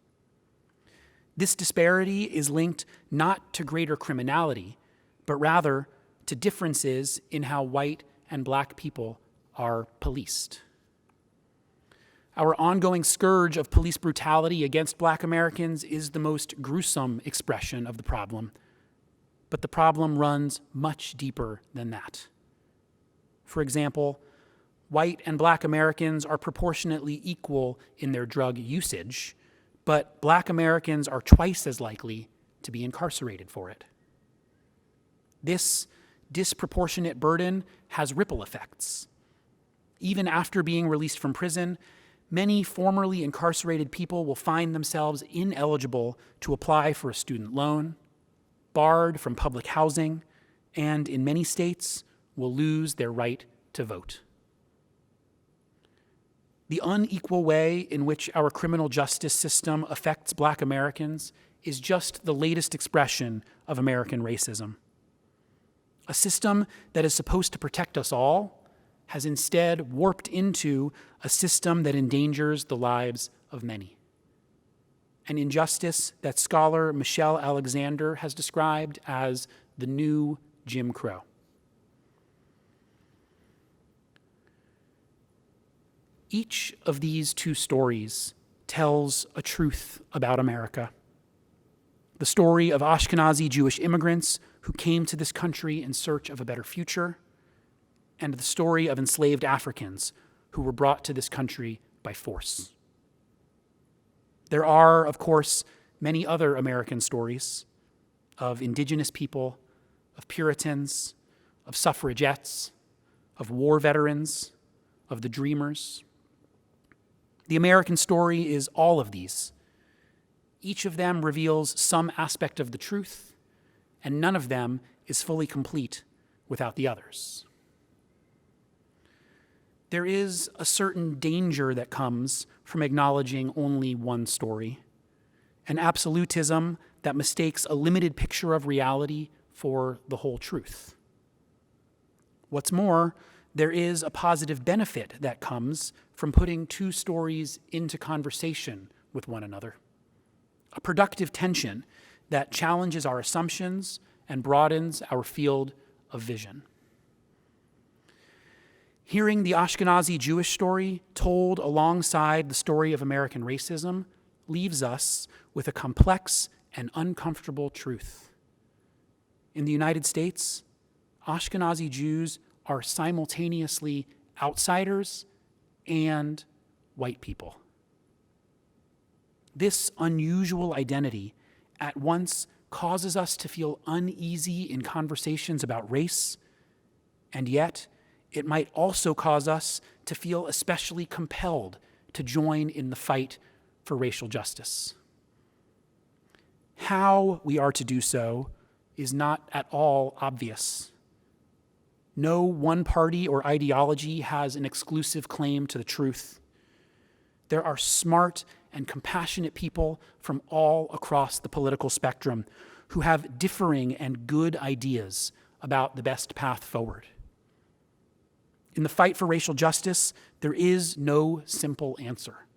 Speaker 8: This disparity is linked not to greater criminality, but rather to differences in how white and Black people are policed. Our ongoing scourge of police brutality against Black Americans is the most gruesome expression of the problem, but the problem runs much deeper than that. For example, white and Black Americans are proportionately equal in their drug usage, but Black Americans are twice as likely to be incarcerated for it. This disproportionate burden has ripple effects. Even after being released from prison, many formerly incarcerated people will find themselves ineligible to apply for a student loan, barred from public housing, and in many states will lose their right to vote. The unequal way in which our criminal justice system affects Black Americans is just the latest expression of American racism. A system that is supposed to protect us all has instead warped into a system that endangers the lives of many. An injustice that scholar Michelle Alexander has described as the new Jim Crow. Each of these 2 stories tells a truth about America. The story of Ashkenazi Jewish immigrants who came to this country in search of a better future, and the story of enslaved Africans who were brought to this country by force. There are, of course, many other American stories of indigenous people, of Puritans, of suffragettes, of war veterans, of the dreamers. The American story is all of these. Each of them reveals some aspect of the truth, and none of them is fully complete without the others. There is a certain danger that comes from acknowledging only one story, an absolutism that mistakes a limited picture of reality for the whole truth. What's more, there is a positive benefit that comes from putting 2 stories into conversation with one another, a productive tension that challenges our assumptions and broadens our field of vision. Hearing the Ashkenazi Jewish story told alongside the story of American racism leaves us with a complex and uncomfortable truth. In the United States, Ashkenazi Jews are simultaneously outsiders and white people. This unusual identity at once causes us to feel uneasy in conversations about race, and yet it might also cause us to feel especially compelled to join in the fight for racial justice. How we are to do so is not at all obvious. No one party or ideology has an exclusive claim to the truth. There are smart and compassionate people from all across the political spectrum who have differing and good ideas about the best path forward. In the fight for racial justice, there is no simple answer.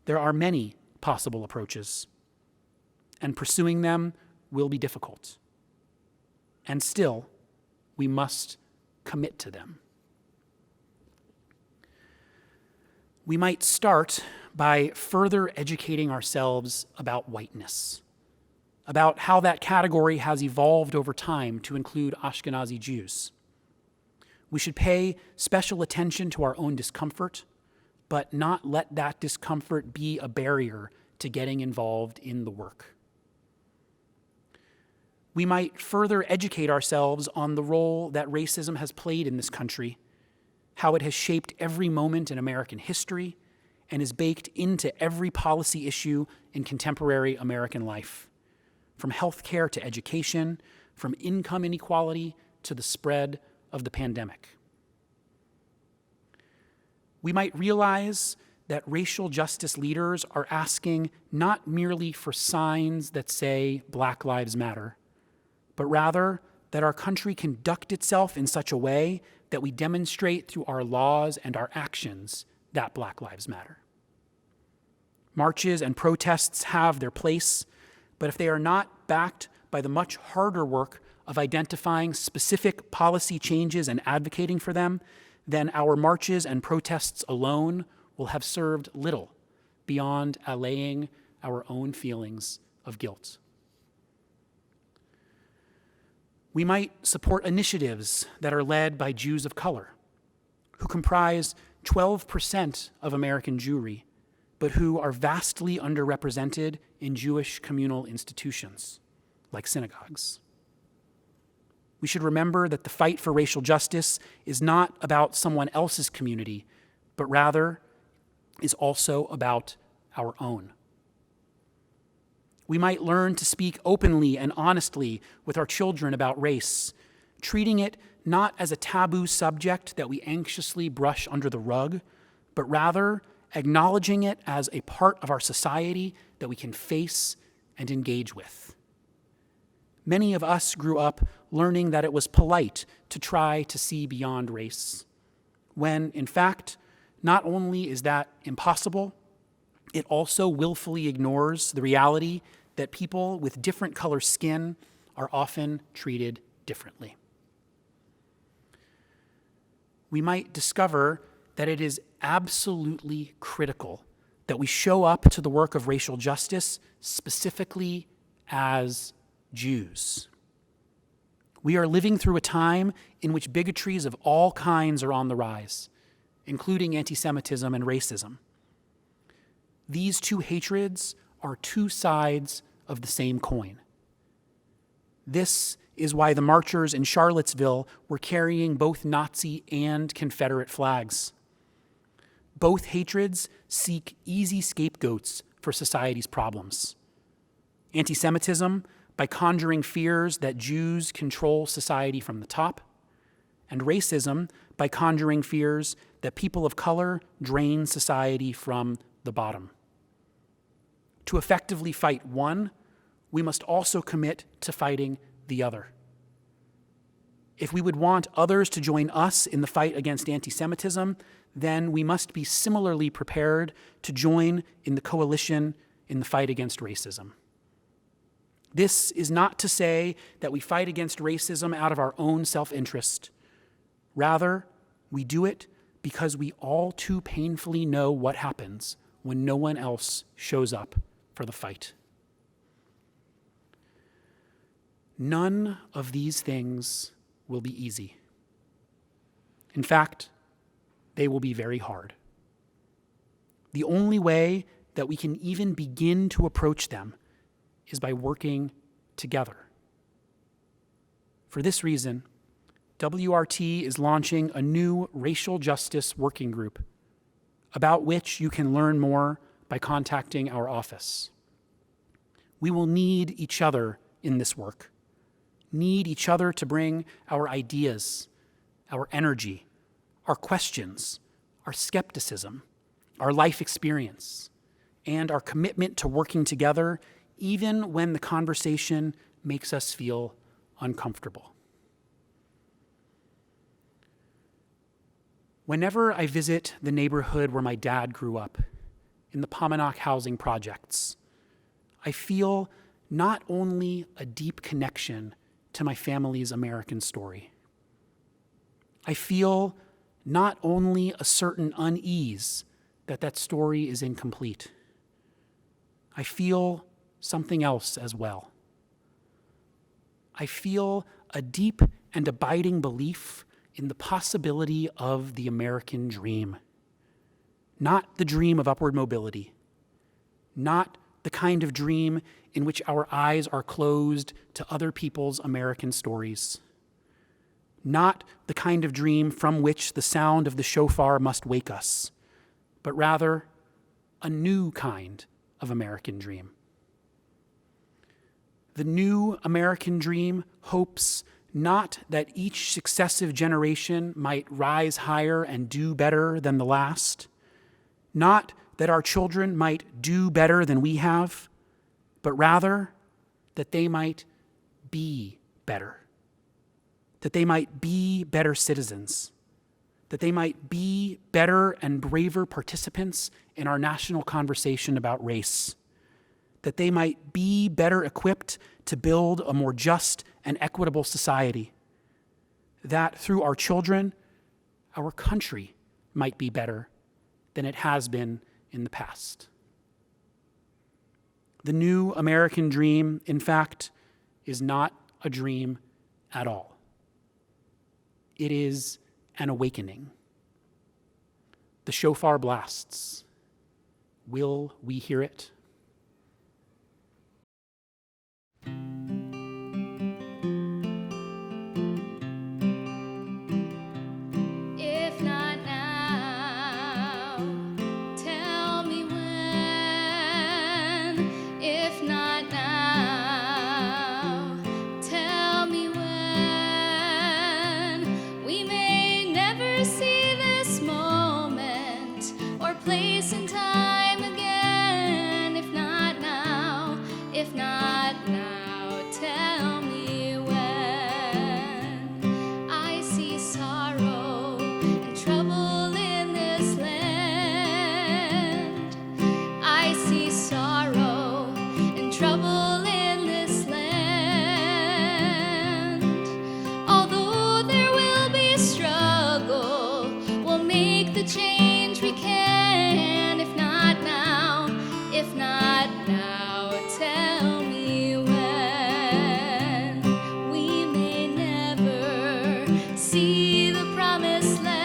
Speaker 8: There are many possible approaches, and pursuing them will be difficult. And still, we must commit to them. We might start by further educating ourselves about whiteness, about how that category has evolved over time to include Ashkenazi Jews. We should pay special attention to our own discomfort, but not let that discomfort be a barrier to getting involved in the work. We might further educate ourselves on the role that racism has played in this country, how it has shaped every moment in American history, and is baked into every policy issue in contemporary American life, from healthcare to education, from income inequality to the spread of the pandemic. We might realize that racial justice leaders are asking not merely for signs that say Black Lives Matter, but rather that our country conduct itself in such a way that we demonstrate through our laws and our actions that Black Lives Matter. Marches and protests have their place, but if they are not backed by the much harder work of identifying specific policy changes and advocating for them, then our marches and protests alone will have served little beyond allaying our own feelings of guilt. We might support initiatives that are led by Jews of color, who comprise 12% of American Jewry, but who are vastly underrepresented in Jewish communal institutions, like synagogues. We should remember that the fight for racial justice is not about someone else's community, but rather is also about our own. We might learn to speak openly and honestly with our children about race, treating it not as a taboo subject that we anxiously brush under the rug, but rather acknowledging it as a part of our society that we can face and engage with. Many of us grew up learning that it was polite to try to see beyond race, when, in fact, not only is that impossible, it also willfully ignores the reality that people with different color skin are often treated differently. We might discover that it is absolutely critical that we show up to the work of racial justice specifically as Jews. We are living through a time in which bigotries of all kinds are on the rise, including anti-Semitism and racism. These two hatreds are two sides of the same coin. This is why the marchers in Charlottesville were carrying both Nazi and Confederate flags. Both hatreds seek easy scapegoats for society's problems. Anti-Semitism by conjuring fears that Jews control society from the top, and racism by conjuring fears that people of color drain society from the bottom. To effectively fight one, we must also commit to fighting the other. If we would want others to join us in the fight against anti-Semitism, then we must be similarly prepared to join in the coalition in the fight against racism. This is not to say that we fight against racism out of our own self-interest. Rather, we do it because we all too painfully know what happens when no one else shows up for the fight. None of these things will be easy. In fact, they will be very hard. The only way that we can even begin to approach them is by working together. For this reason, WRT is launching a new racial justice working group, about which you can learn more by contacting our office. We will need each other in this work, need each other to bring our ideas, our energy, our questions, our skepticism, our life experience, and our commitment to working together even when the conversation makes us feel uncomfortable. Whenever I visit the neighborhood where my dad grew up, in the Pominock housing projects, I feel not only a deep connection to my family's American story. I feel not only a certain unease that that story is incomplete. I feel something else as well. I feel a deep and abiding belief in the possibility of the American dream. Not the dream of upward mobility, not the kind of dream in which our eyes are closed to other people's American stories, not the kind of dream from which the sound of the shofar must wake us, but rather a new kind of American dream. The new American dream hopes not that each successive generation might rise higher and do better than the last, not that our children might do better than we have, but rather that they might be better, that they might be better citizens, that they might be better and braver participants in our national conversation about race, that they might be better equipped to build a more just and equitable society, that through our children, our country might be better than it has been in the past. The new American dream, in fact, is not a dream at all. It is an awakening. The shofar blasts. Will we hear it?
Speaker 5: If not now, tell me when. If not now, tell me when. We may never see this moment or place in time again. If not now, if not now, tell me when. I see sorrow and trouble in this land. I see sorrow and trouble in this land. Although there will be struggle, we'll make the change we can. If not now, if not now, tell me when. We may never see the promised land.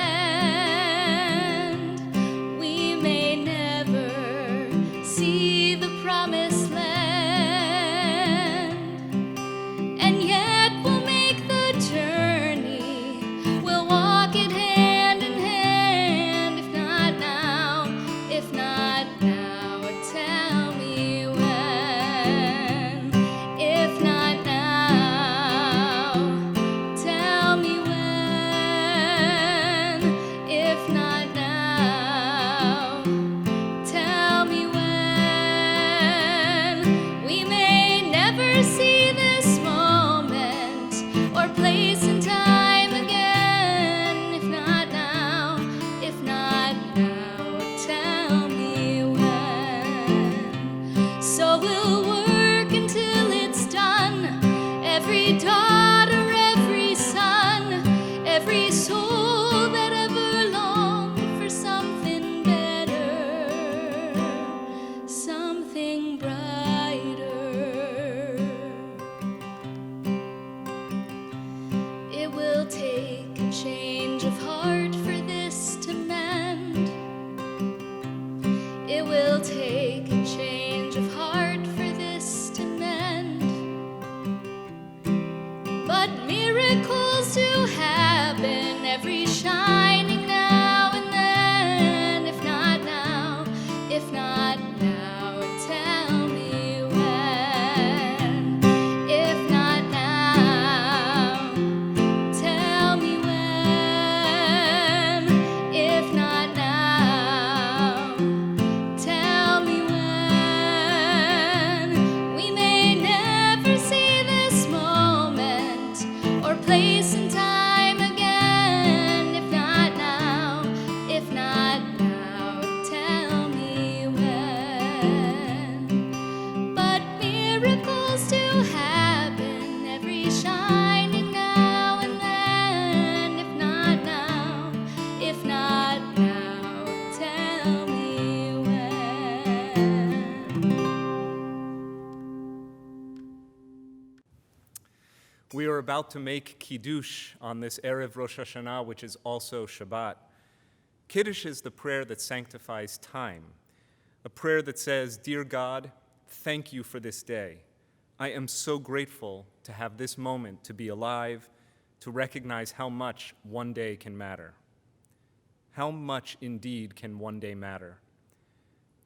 Speaker 5: We may never see the promised land. And yet we'll make the journey. We'll walk it hand in hand. If not now, if not now, tell me when. If not now, tell me when. If not now, tell me when. We may never see this moment or place in time again. If not now, if not now, tell me when. So we'll work until it's done. Every daughter, every son, every soul that ever longed for something better, something brighter. It will take a change of heart for this to mend. It will take a change of heart for this to mend. But miracles do happen every shining now and then. If not now, if not now, tell me when. If not now, tell me when. If not now, tell me when. We may never see this moment or place in time again. If not now, if not now, tell me when. But miracles do happen every shining now and then. If not now, if not now, tell me when.
Speaker 1: We are about to make Kiddush on this Erev Rosh HaShanah, which is also Shabbat. Kiddush is the prayer that sanctifies time, a prayer that says, "Dear God, thank you for this day. I am so grateful to have this moment to be alive, to recognize how much one day can matter. How much indeed can one day matter?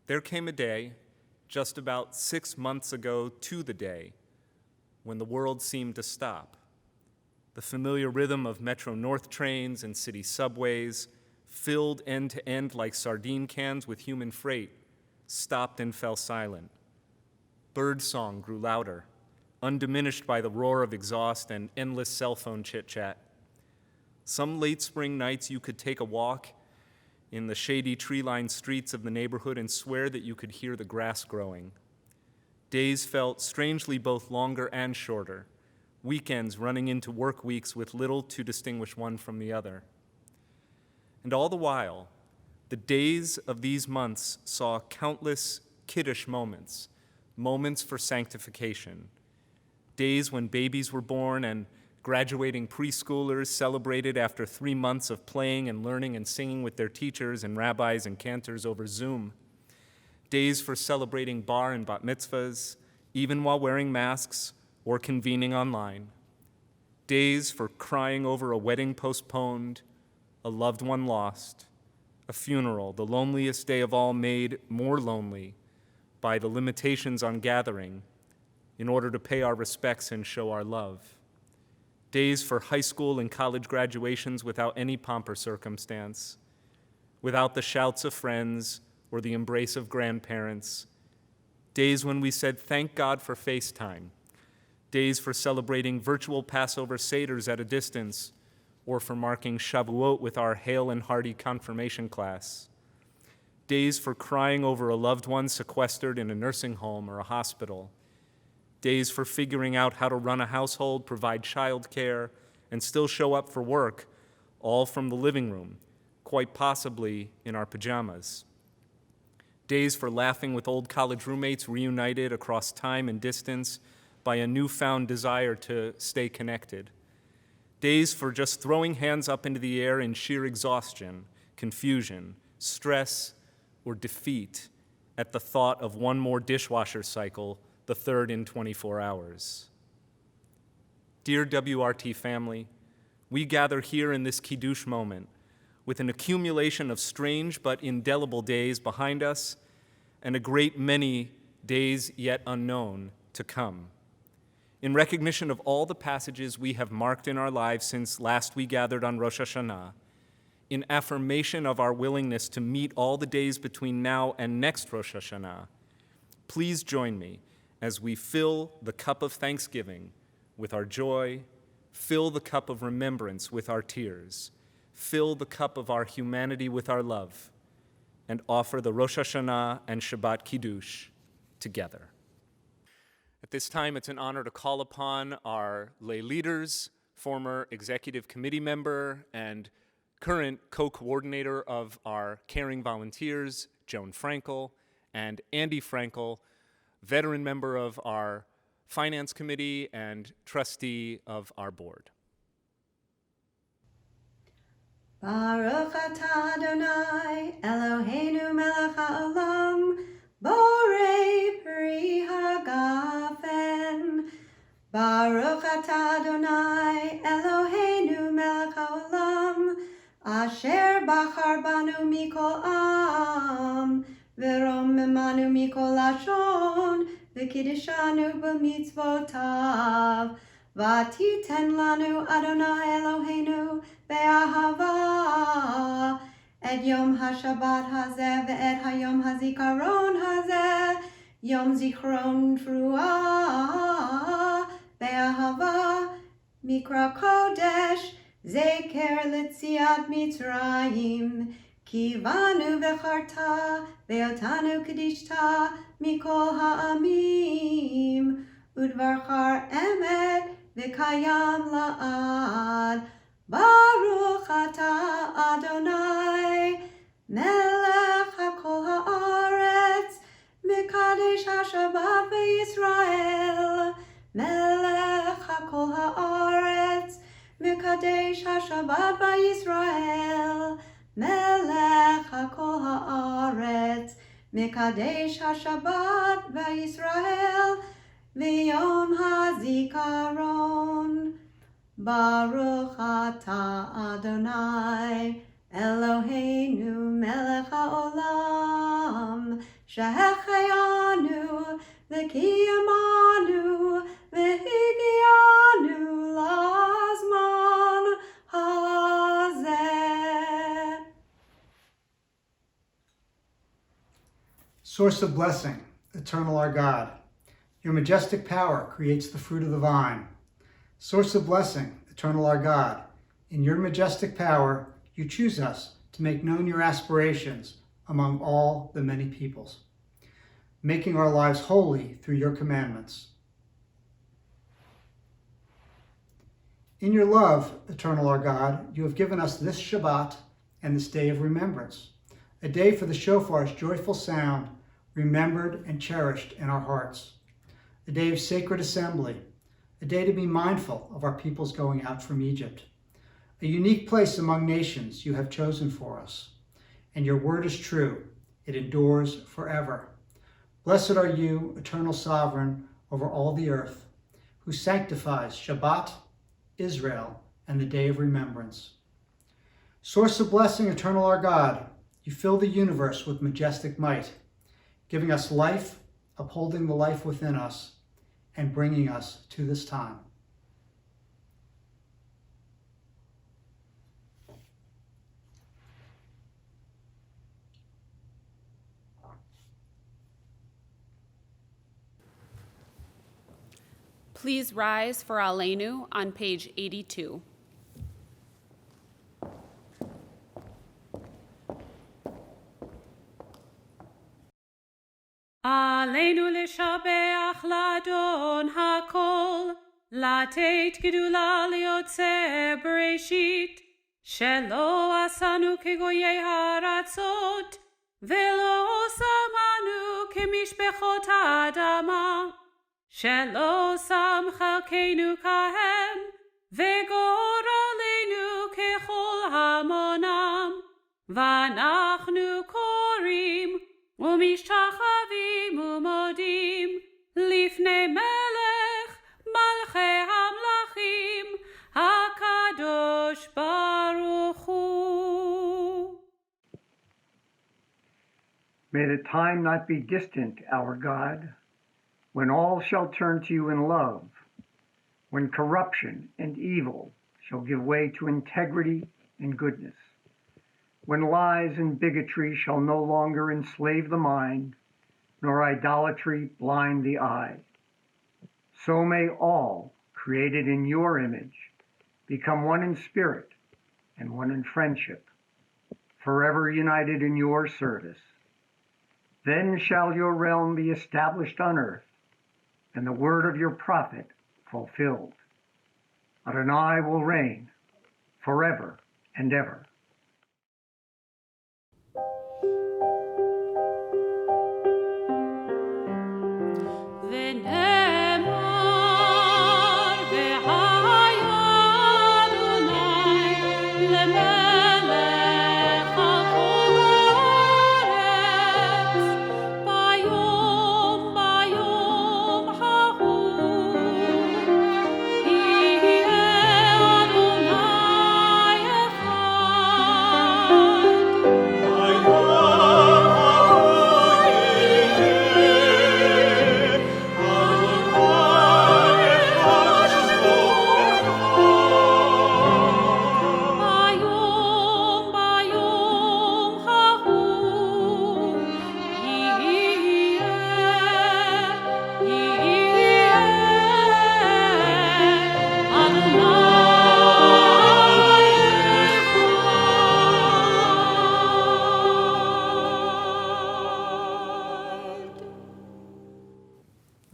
Speaker 1: There came a day, just about 6 months ago to the day, when the world seemed to stop. The familiar rhythm of Metro North trains and city subways, filled end to end like sardine cans with human freight, stopped and fell silent. Birdsong grew louder, undiminished by the roar of exhaust and endless cell phone chit-chat. Some late spring nights you could take a walk in the shady tree-lined streets of the neighborhood and swear that you could hear the grass growing. Days felt strangely both longer and shorter, weekends running into work weeks with little to distinguish one from the other. And all the while, the days of these months saw countless kiddush moments, moments for sanctification, days when babies were born and graduating preschoolers celebrated after 3 months of playing and learning and singing with their teachers and rabbis and cantors over Zoom, days for celebrating bar and bat mitzvahs, even while wearing masks or convening online, days for crying over a wedding postponed, a loved one lost, a funeral, the loneliest day of all made more lonely by the limitations on gathering in order to pay our respects and show our love. Days for high school and college graduations without any pomp or circumstance, without the shouts of friends or the embrace of grandparents. Days when we said, thank God for FaceTime. Days for celebrating virtual Passover Seders at a distance, or for marking Shavuot with our hale and hearty confirmation class. Days for crying over a loved one sequestered in a nursing home or a hospital. Days for figuring out how to run a household, provide childcare, and still show up for work, all from the living room, quite possibly in our pajamas. Days for laughing with old college roommates reunited across time and distance by a newfound desire to stay connected. Days for just throwing hands up into the air in sheer exhaustion, confusion, stress, or defeat at the thought of one more dishwasher cycle, the third in 24 hours. Dear WRT family, we gather here in this Kiddush moment with an accumulation of strange but indelible days behind us and a great many days yet unknown to come. In recognition of all the passages we have marked in our lives since last we gathered on Rosh HaShanah, in affirmation of our willingness to meet all the days between now and next Rosh Hashanah, please join me as we fill the cup of thanksgiving with our joy, fill the cup of remembrance with our tears, fill the cup of our humanity with our love, and offer the Rosh Hashanah and Shabbat Kiddush together. At this time, it's an honor to call upon our lay leaders, former executive committee member, and current co-coordinator of our caring volunteers, Joan Frankel, and Andy Frankel, veteran member of our finance committee and trustee of our board.
Speaker 2: Baruch atah Adonai, Eloheinu melech haolam, borei pri hagafen. Baruch atah Adonai, Eloheinu melech haolam, asher bachar banu mikol am, v'romemanu mikol lashon, v'kiddishanu b'mitzvotav. V'titen lanu Adonai Eloheinu be'ahava, et yom haShabbat hazeh ve'et hayom hazikaron hazeh, yom zichron truah be'ahava, mikra kodesh zeker letziat Mitzrayim, kivanu v'charta ve'otanu kedishta mikol ha'amim, udvarchar emet v'kayam la'ad. Baruch atah Adonai, melech hakol haaretz, mekadesh haShabbat v'Yisrael. Melech hakol haaretz, mekadesh haShabbat v'Yisrael. Melech hakol haaretz, mekadesh haShabbat v'Yisrael. V'yom hazikaron. Baruch atah Adonai, Eloheinu melech haolam, shehecheyanu v'kiyamanu v'higianu lazman hazeh.
Speaker 9: Source of blessing, eternal our God. Your majestic power creates the fruit of the vine. Source of blessing, eternal our God. In your majestic power, you choose us to make known your aspirations among all the many peoples, making our lives holy through your commandments. In your love, eternal our God, you have given us this Shabbat and this day of remembrance, a day for the Shofar's joyful sound, remembered and cherished in our hearts, a day of sacred assembly, a day to be mindful of our people's going out from Egypt, a unique place among nations you have chosen for us. And your word is true. It endures forever. Blessed are you, eternal sovereign over all the earth, who sanctifies Shabbat, Israel, and the day of remembrance. Source of blessing, eternal our God, you fill the universe with majestic might, giving us life, upholding the life within us, and bringing us to this time.
Speaker 6: Please rise for Aleinu on page 82. Aleinu לשבח לאדון הכל, לתת גדולה ליוצר בראשית, שלא עשנו כגויי הארצות, ולא שמנו כמשפחות האדמה, שלא שם חלקנו כהם, וגורלנו ככל המונם, ואנחנו קוראים ומשתחווים ומודים לפני מלך מלכי המלכים הקדוש ברוך הוא.
Speaker 10: May the time not be distant, our God, when all shall turn to you in love, when corruption and evil shall give way to integrity and goodness, when lies and bigotry shall no longer enslave the mind, nor idolatry blind the eye. So may all, created in your image, become one in spirit and one in friendship, forever united in your service. Then shall your realm be established on earth, and the word of your prophet fulfilled. Adonai will reign forever and ever.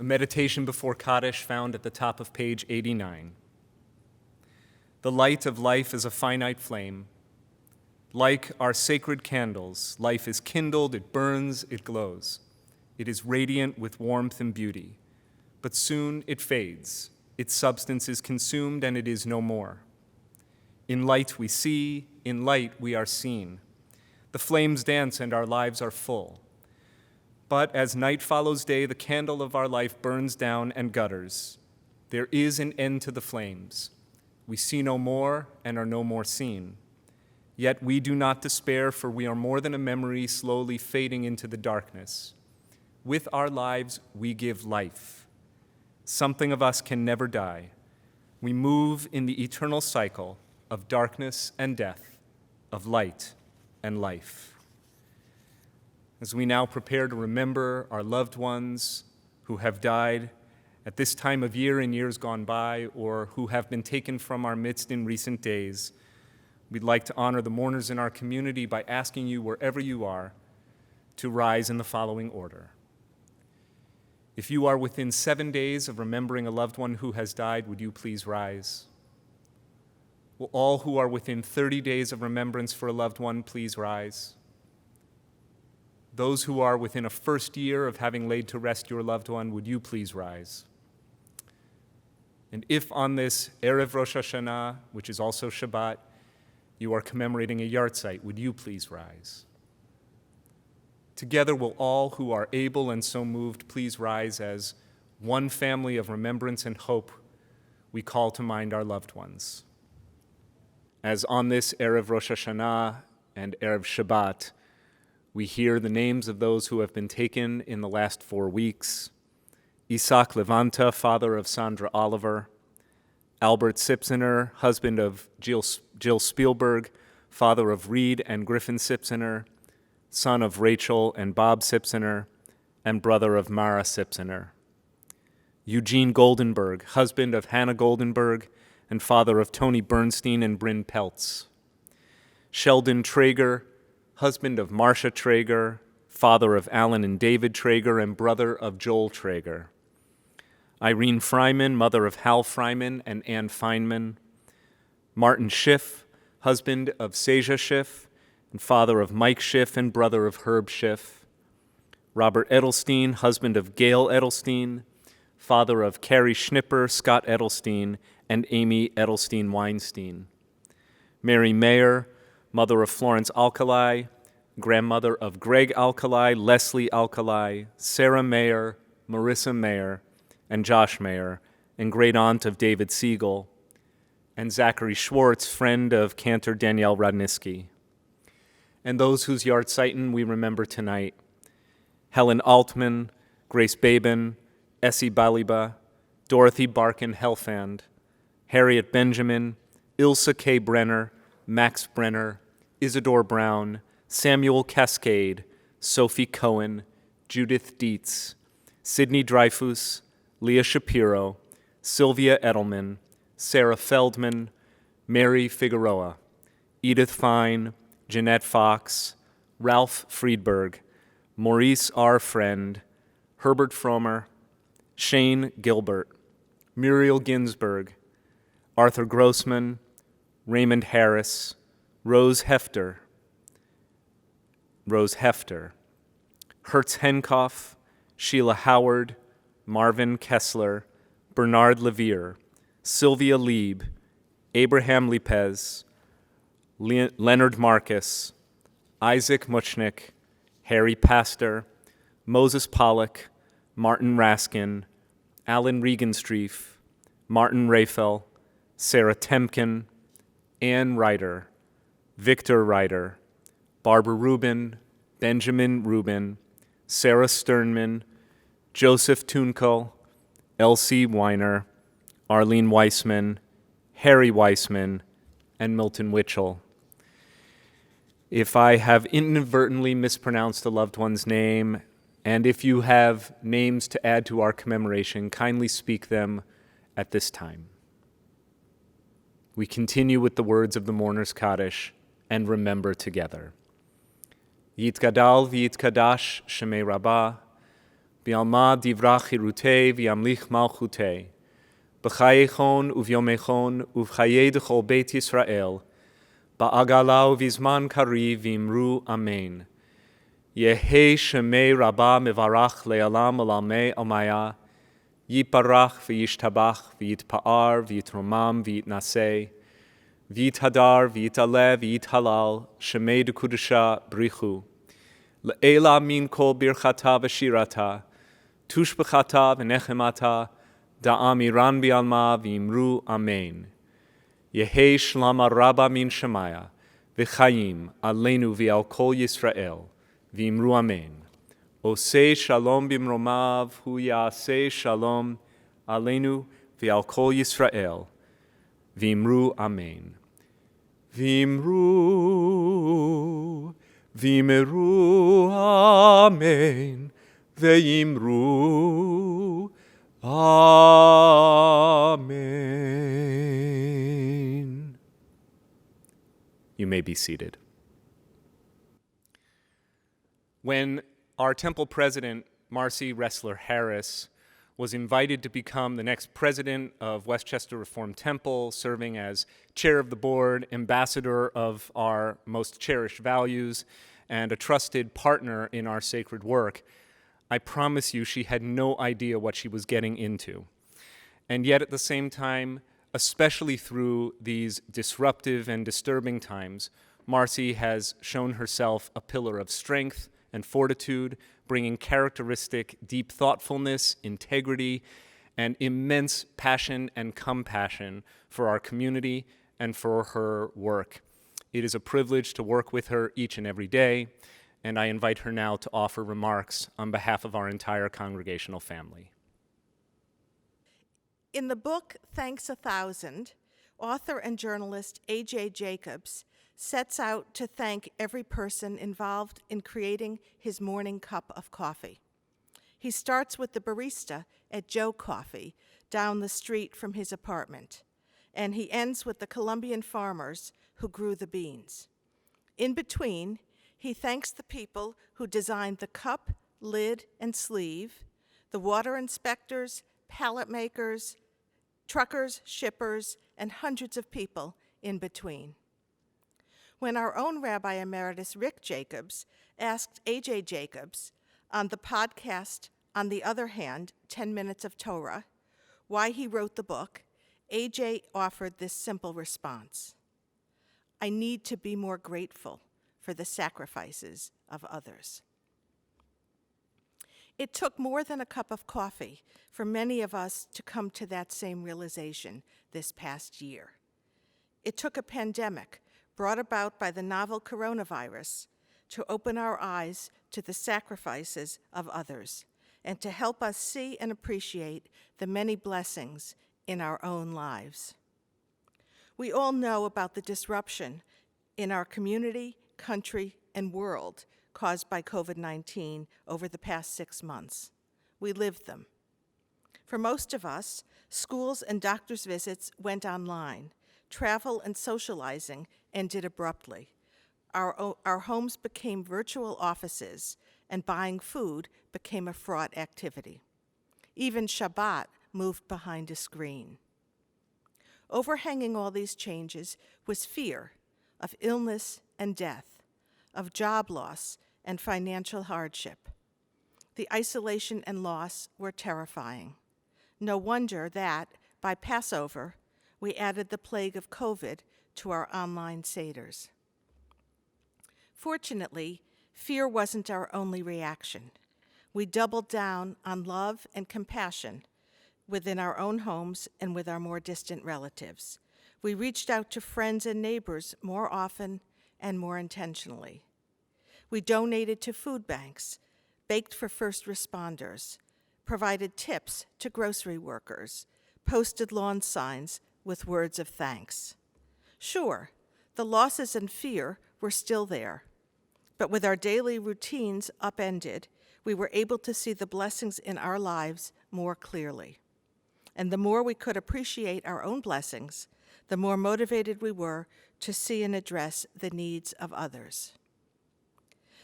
Speaker 1: Meditation before Kaddish found at the top of page 89. The light of life is a finite flame. Like our sacred candles, life is kindled, it burns, it glows. It is radiant with warmth and beauty. But soon it fades. Its substance is consumed and it is no more. In light we see, in light we are seen. The flames dance and our lives are full. But as night follows day, the candle of our life burns down and gutters. There is an end to the flames. We see no more and are no more seen. Yet we do not despair, for we are more than a memory slowly fading into the darkness. With our lives, we give life. Something of us can never die. We move in the eternal cycle of darkness and death, of light and life. As we now prepare to remember our loved ones who have died at this time of year in years gone by, or who have been taken from our midst in recent days, we'd like to honor the mourners in our community by asking you, wherever you are, to rise in the following order. If you are within 7 days of remembering a loved one who has died, would you please rise? Will all who are within 30 days of remembrance for a loved one please rise? Those who are within a first year of having laid to rest your loved one, would you please rise? And if on this Erev Rosh HaShanah, which is also Shabbat, you are commemorating a yahrzeit, would you please rise? Together will all who are able and so moved please rise as one family of remembrance and hope we call to mind our loved ones. As on this Erev Rosh Hashanah and Erev Shabbat, we hear the names of those who have been taken in the last 4 weeks: Isaac Levanta, father of Sandra Oliver; Albert Sipsener, husband of Jill Spielberg, father of Reed and Griffin Sipsener, son of Rachel and Bob Sipsener, and brother of Mara Sipsener. Eugene Goldenberg, husband of Hannah Goldenberg, and father of Tony Bernstein and Bryn Peltz. Sheldon Traeger, husband of Marcia Traeger, father of Alan and David Traeger, and brother of Joel Traeger. Irene Fryman, mother of Hal Fryman and Ann Feynman. Martin Schiff, husband of Seja Schiff, and father of Mike Schiff and brother of Herb Schiff. Robert Edelstein, husband of Gail Edelstein, father of Carrie Schnipper, Scott Edelstein, and Amy Edelstein Weinstein. Mary Mayer, mother of Florence Alkali, grandmother of Greg Alkali, Leslie Alkali, Sarah Mayer, Marissa Mayer, and Josh Mayer, and great aunt of David Siegel, and Zachary Schwartz, friend of Cantor Danielle Rodniski. And those whose yahrzeit we remember tonight: Helen Altman, Grace Babin, Essie Baliba, Dorothy Barkin Helfand, Harriet Benjamin, Ilsa K. Brenner, Max Brenner, Isidore Brown, Samuel Cascade, Sophie Cohen, Judith Dietz, Sidney Dreyfus, Leah Shapiro, Sylvia Edelman, Sarah Feldman, Mary Figueroa, Edith Fine, Jeanette Fox, Ralph Friedberg, Maurice R. Friend, Herbert Fromer, Shane Gilbert, Muriel Ginsburg, Arthur Grossman, Raymond Harris, Rose Hefter, Hertz Henkoff, Sheila Howard, Marvin Kessler, Bernard Levere, Sylvia Lieb, Abraham Lipez, Leonard Marcus, Isaac Muchnick, Harry Pastor, Moses Pollock, Martin Raskin, Alan Regenstreif, Martin Rafel, Sarah Temkin, Ann Ryder, Victor Ryder, Barbara Rubin, Benjamin Rubin, Sarah Sternman, Joseph Tunkel, Elsie Weiner, Arlene Weissman, Harry Weissman, and Milton Witchell. If I have inadvertently mispronounced a loved one's name, and if you have names to add to our commemoration, kindly speak them at this time. We continue with the words of the Mourner's Kaddish and remember together. Yitgadal v'yitkadash shemei Rabbah, v'alma divrach hirutei v'yamlich malchutei, b'chayechon uvyomechon uv'chayei d'chol Beit Yisrael, ba'agala uv'izman kari v'imru amen. Yehei shemei Rabbah mevarach le'alam alamei amaya, yiparach v'yishtabach v'yitpa'ar v'yitromam v'yitnasei, v'yithadar v'yitale v'yithalal shemei d'kudusha brichu, le'ela min kol birchata v'shirata, tushbechata v'nechemata, da'amiran bi'alma v'imru amen. Yehei shlama rabba min shemaya, v'chaim aleinu v'al kol Yisrael, v'imru amen. Oseh shalom bimromav, hu ya'aseh shalom aleinu v'al kol Yisrael, v'imru amen. V'imru, v'imru amen, v'imru amen. You may be seated. When our temple president, Marcy Ressler Harris, was invited to become the next president of Westchester Reformed Temple, serving as chair of the board, ambassador of our most cherished values, and a trusted partner in our sacred work, I promise you she had no idea what she was getting into. And yet at the same time, especially through these disruptive and disturbing times, Marcy has shown herself a pillar of strength and fortitude, bringing characteristic deep thoughtfulness, integrity, and immense passion and compassion for our community and for her work. It is a privilege to work with her each and every day, and I invite her now to offer remarks on behalf of our entire congregational family.
Speaker 11: In the book Thanks a Thousand, author and journalist A.J. Jacobs sets out to thank every person involved in creating his morning cup of coffee. He starts with the barista at Joe Coffee down the street from his apartment, and he ends with the Colombian farmers who grew the beans. In between, he thanks the people who designed the cup, lid, and sleeve, the water inspectors, pallet makers, truckers, shippers, and hundreds of people in between. When our own Rabbi Emeritus Rick Jacobs asked A.J. Jacobs on the podcast, On the Other Hand, 10 Minutes of Torah, why he wrote the book, A.J. offered this simple response: I need to be more grateful for the sacrifices of others. It took more than a cup of coffee for many of us to come to that same realization this past year. It took a pandemic brought about by the novel coronavirus to open our eyes to the sacrifices of others and to help us see and appreciate the many blessings in our own lives. We all know about the disruption in our community, country, and world caused by COVID-19 over the past 6 months. We lived them. For most of us, schools and doctor's visits went online. Travel and socializing ended abruptly. Our homes became virtual offices, and buying food became a fraught activity. Even Shabbat moved behind a screen. Overhanging all these changes was fear of illness and death, of job loss and financial hardship. The isolation and loss were terrifying. No wonder that, by Passover, we added the plague of COVID to our online seders. Fortunately, fear wasn't our only reaction. We doubled down on love and compassion within our own homes and with our more distant relatives. We reached out to friends and neighbors more often and more intentionally. We donated to food banks, baked for first responders, provided tips to grocery workers, posted lawn signs with words of thanks. Sure, the losses and fear were still there, but with our daily routines upended, we were able to see the blessings in our lives more clearly. And the more we could appreciate our own blessings, the more motivated we were to see and address the needs of others.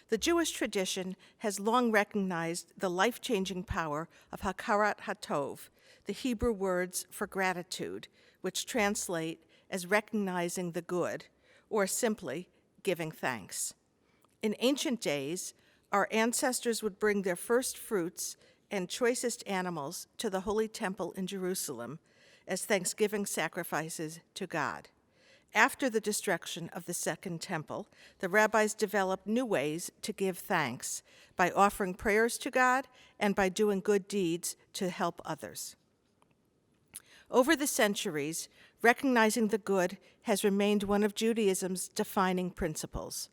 Speaker 11: The Jewish tradition has long recognized the life-changing power of hakarat hatov, the Hebrew words for gratitude, which translate as recognizing the good, or simply giving thanks. In ancient days, our ancestors would bring their first fruits and choicest animals to the Holy Temple in Jerusalem as thanksgiving sacrifices to God. After the destruction of the Second Temple, the rabbis developed new ways to give thanks by offering prayers to God and by doing good deeds to help others. Over the centuries, Recognizing the good has remained one of Judaism's defining principles.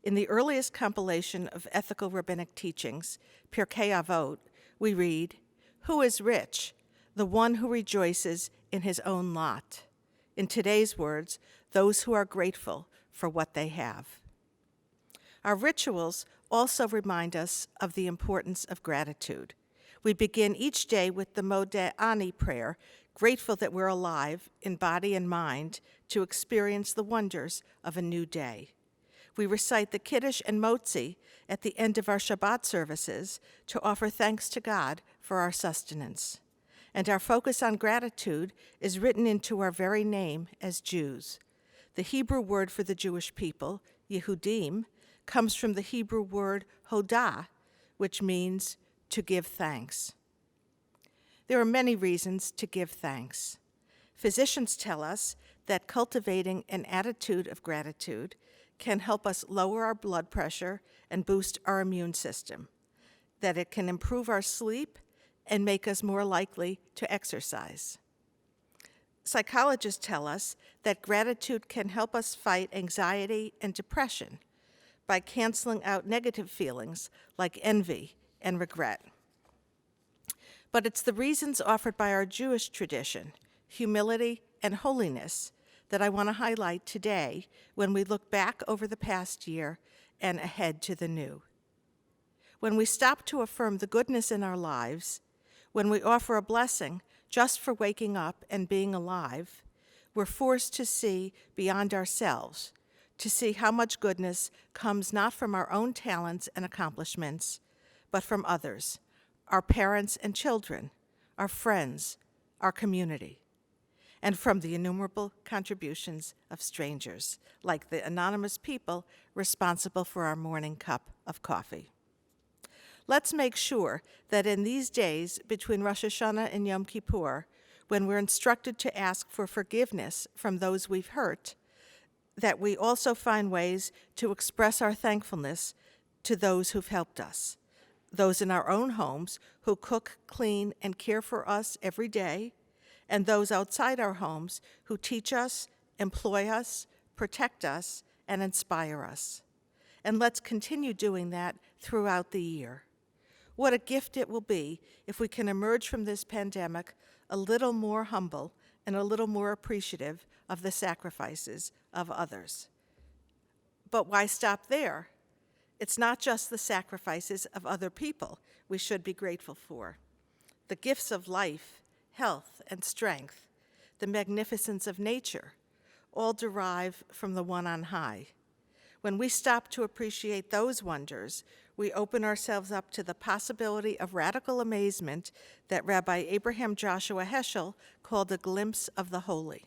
Speaker 11: In the earliest compilation of ethical rabbinic teachings, Pirkei Avot, we read, "Who is rich? The one who rejoices in his own lot." In today's words, those who are grateful for what they have. Our rituals also remind us of the importance of gratitude. We begin each day with the Modeh Ani prayer, grateful that we're alive in body and mind to experience the wonders of a new day. We recite the Kiddush and Motzi at the end of our Shabbat services to offer thanks to God for our sustenance. And our focus on gratitude is written into our very name as Jews. The Hebrew word for the Jewish people, Yehudim, comes from the Hebrew word hodah, which means to give thanks. There are many reasons to give thanks. Physicians tell us that cultivating an attitude of gratitude can help us lower our blood pressure and boost our immune system, that it can improve our sleep and make us more likely to exercise. Psychologists tell us that gratitude can help us fight anxiety and depression by canceling out negative feelings like envy and regret. But it's the reasons offered by our Jewish tradition, humility and holiness, that I want to highlight today when we look back over the past year and ahead to the new. When we stop to affirm the goodness in our lives, when we offer a blessing just for waking up and being alive, we're forced to see beyond ourselves, to see how much goodness comes not from our own talents and accomplishments, but from others, our parents and children, our friends, our community, and from the innumerable contributions of strangers, like the anonymous people responsible for our morning cup of coffee. Let's make sure that in these days between Rosh HaShanah and Yom Kippur, when we're instructed to ask for forgiveness from those we've hurt, that we also find ways to express our thankfulness to those who've helped us, those in our own homes who cook, clean, and care for us every day, and those outside our homes who teach us, employ us, protect us, and inspire us. And let's continue doing that throughout the year. What a gift it will be if we can emerge from this pandemic a little more humble and a little more appreciative of the sacrifices of others. But why stop there? It's not just the sacrifices of other people we should be grateful for. The gifts of life, health, and strength, the magnificence of nature, all derive from the one on high. When we stop to appreciate those wonders, we open ourselves up to the possibility of radical amazement that Rabbi Abraham Joshua Heschel called a glimpse of the holy.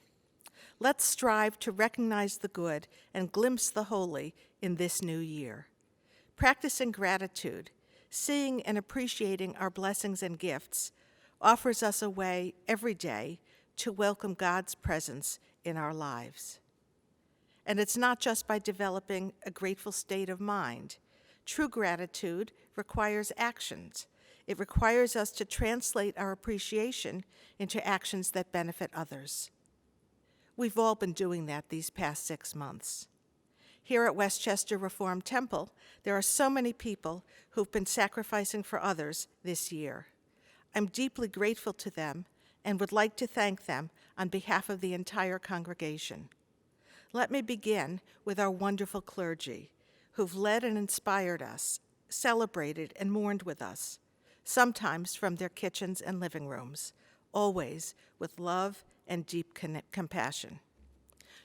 Speaker 11: Let's strive to recognize the good and glimpse the holy in this new year. Practicing gratitude, seeing and appreciating our blessings and gifts, offers us a way every day to welcome God's presence in our lives. And it's not just by developing a grateful state of mind. True gratitude requires actions. It requires us to translate our appreciation into actions that benefit others. We've all been doing that these past 6 months. Here at Westchester Reformed Temple, there are so many people who've been sacrificing for others this year. I'm deeply grateful to them and would like to thank them on behalf of the entire congregation. Let me begin with our wonderful clergy, who've led and inspired us, celebrated and mourned with us, sometimes from their kitchens and living rooms, always with love and deep compassion.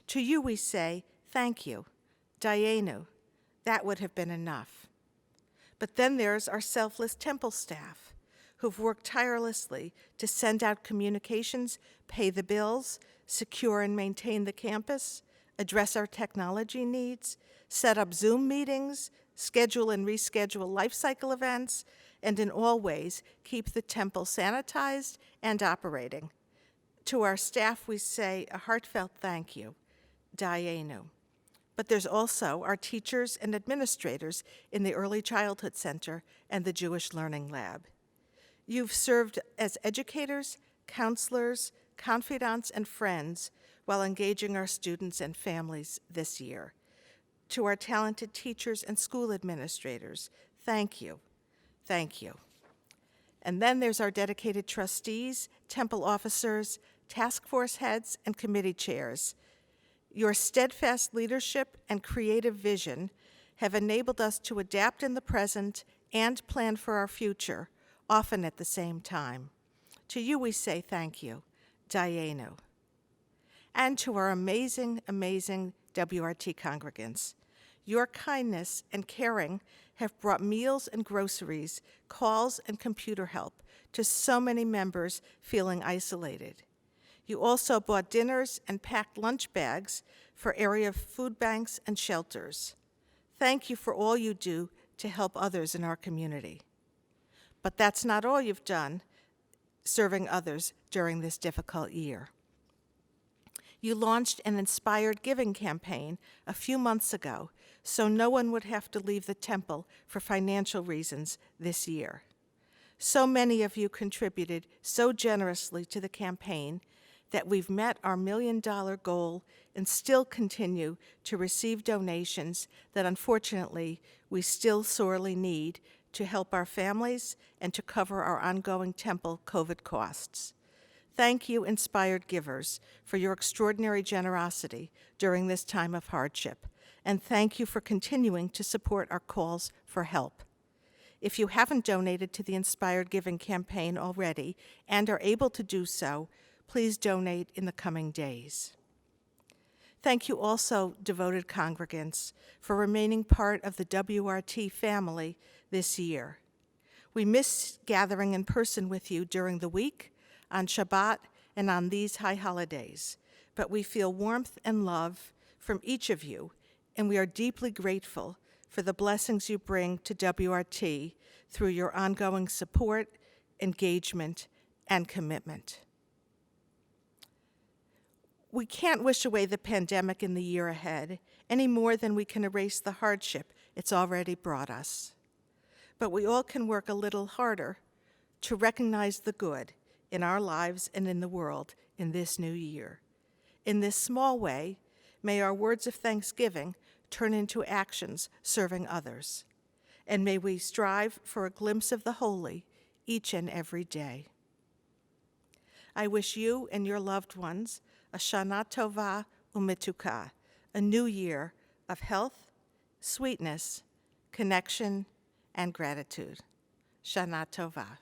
Speaker 11: To you we say, thank you, Dayenu. That would have been enough. But then there's our selfless temple staff, who've worked tirelessly to send out communications, pay the bills, secure and maintain the campus, address our technology needs, set up Zoom meetings, schedule and reschedule life cycle events, and in all ways keep the temple sanitized and operating. To our staff we say a heartfelt thank you, Dayenu. But there's also our teachers and administrators in the Early Childhood Center and the Jewish Learning Lab. You've served as educators, counselors, confidants, and friends while engaging our students and families this year. To our talented teachers and school administrators, thank you. Thank you. And then there's our dedicated trustees, temple officers, task force heads, and committee chairs. Your steadfast leadership and creative vision have enabled us to adapt in the present and plan for our future, often at the same time. To you we say thank you, Dayenu. And to our amazing, amazing WRT congregants. Your kindness and caring have brought meals and groceries, calls and computer help to so many members feeling isolated. You also bought dinners and packed lunch bags for area food banks and shelters. Thank you for all you do to help others in our community. But that's not all you've done serving others during this difficult year. You launched an inspired giving campaign a few months ago so no one would have to leave the temple for financial reasons this year. So many of you contributed so generously to the campaign that we've met our $1 million goal and still continue to receive donations that unfortunately we still sorely need to help our families and to cover our ongoing temple COVID costs. Thank you, inspired givers, for your extraordinary generosity during this time of hardship, and thank you for continuing to support our calls for help. If you haven't donated to the Inspired Giving campaign already and are able to do so, please donate in the coming days. Thank you also, devoted congregants, for remaining part of the WRT family this year. We miss gathering in person with you during the week, on Shabbat, and on these high holidays, but we feel warmth and love from each of you, and we are deeply grateful for the blessings you bring to WRT through your ongoing support, engagement, and commitment. We can't wish away the pandemic in the year ahead any more than we can erase the hardship it's already brought us. But we all can work a little harder to recognize the good in our lives and in the world in this new year. In this small way, may our words of thanksgiving turn into actions serving others, and may we strive for a glimpse of the holy each and every day. I wish you and your loved ones a Shana Tova Umetuka, a new year of health, sweetness, connection, and gratitude. Shana Tova.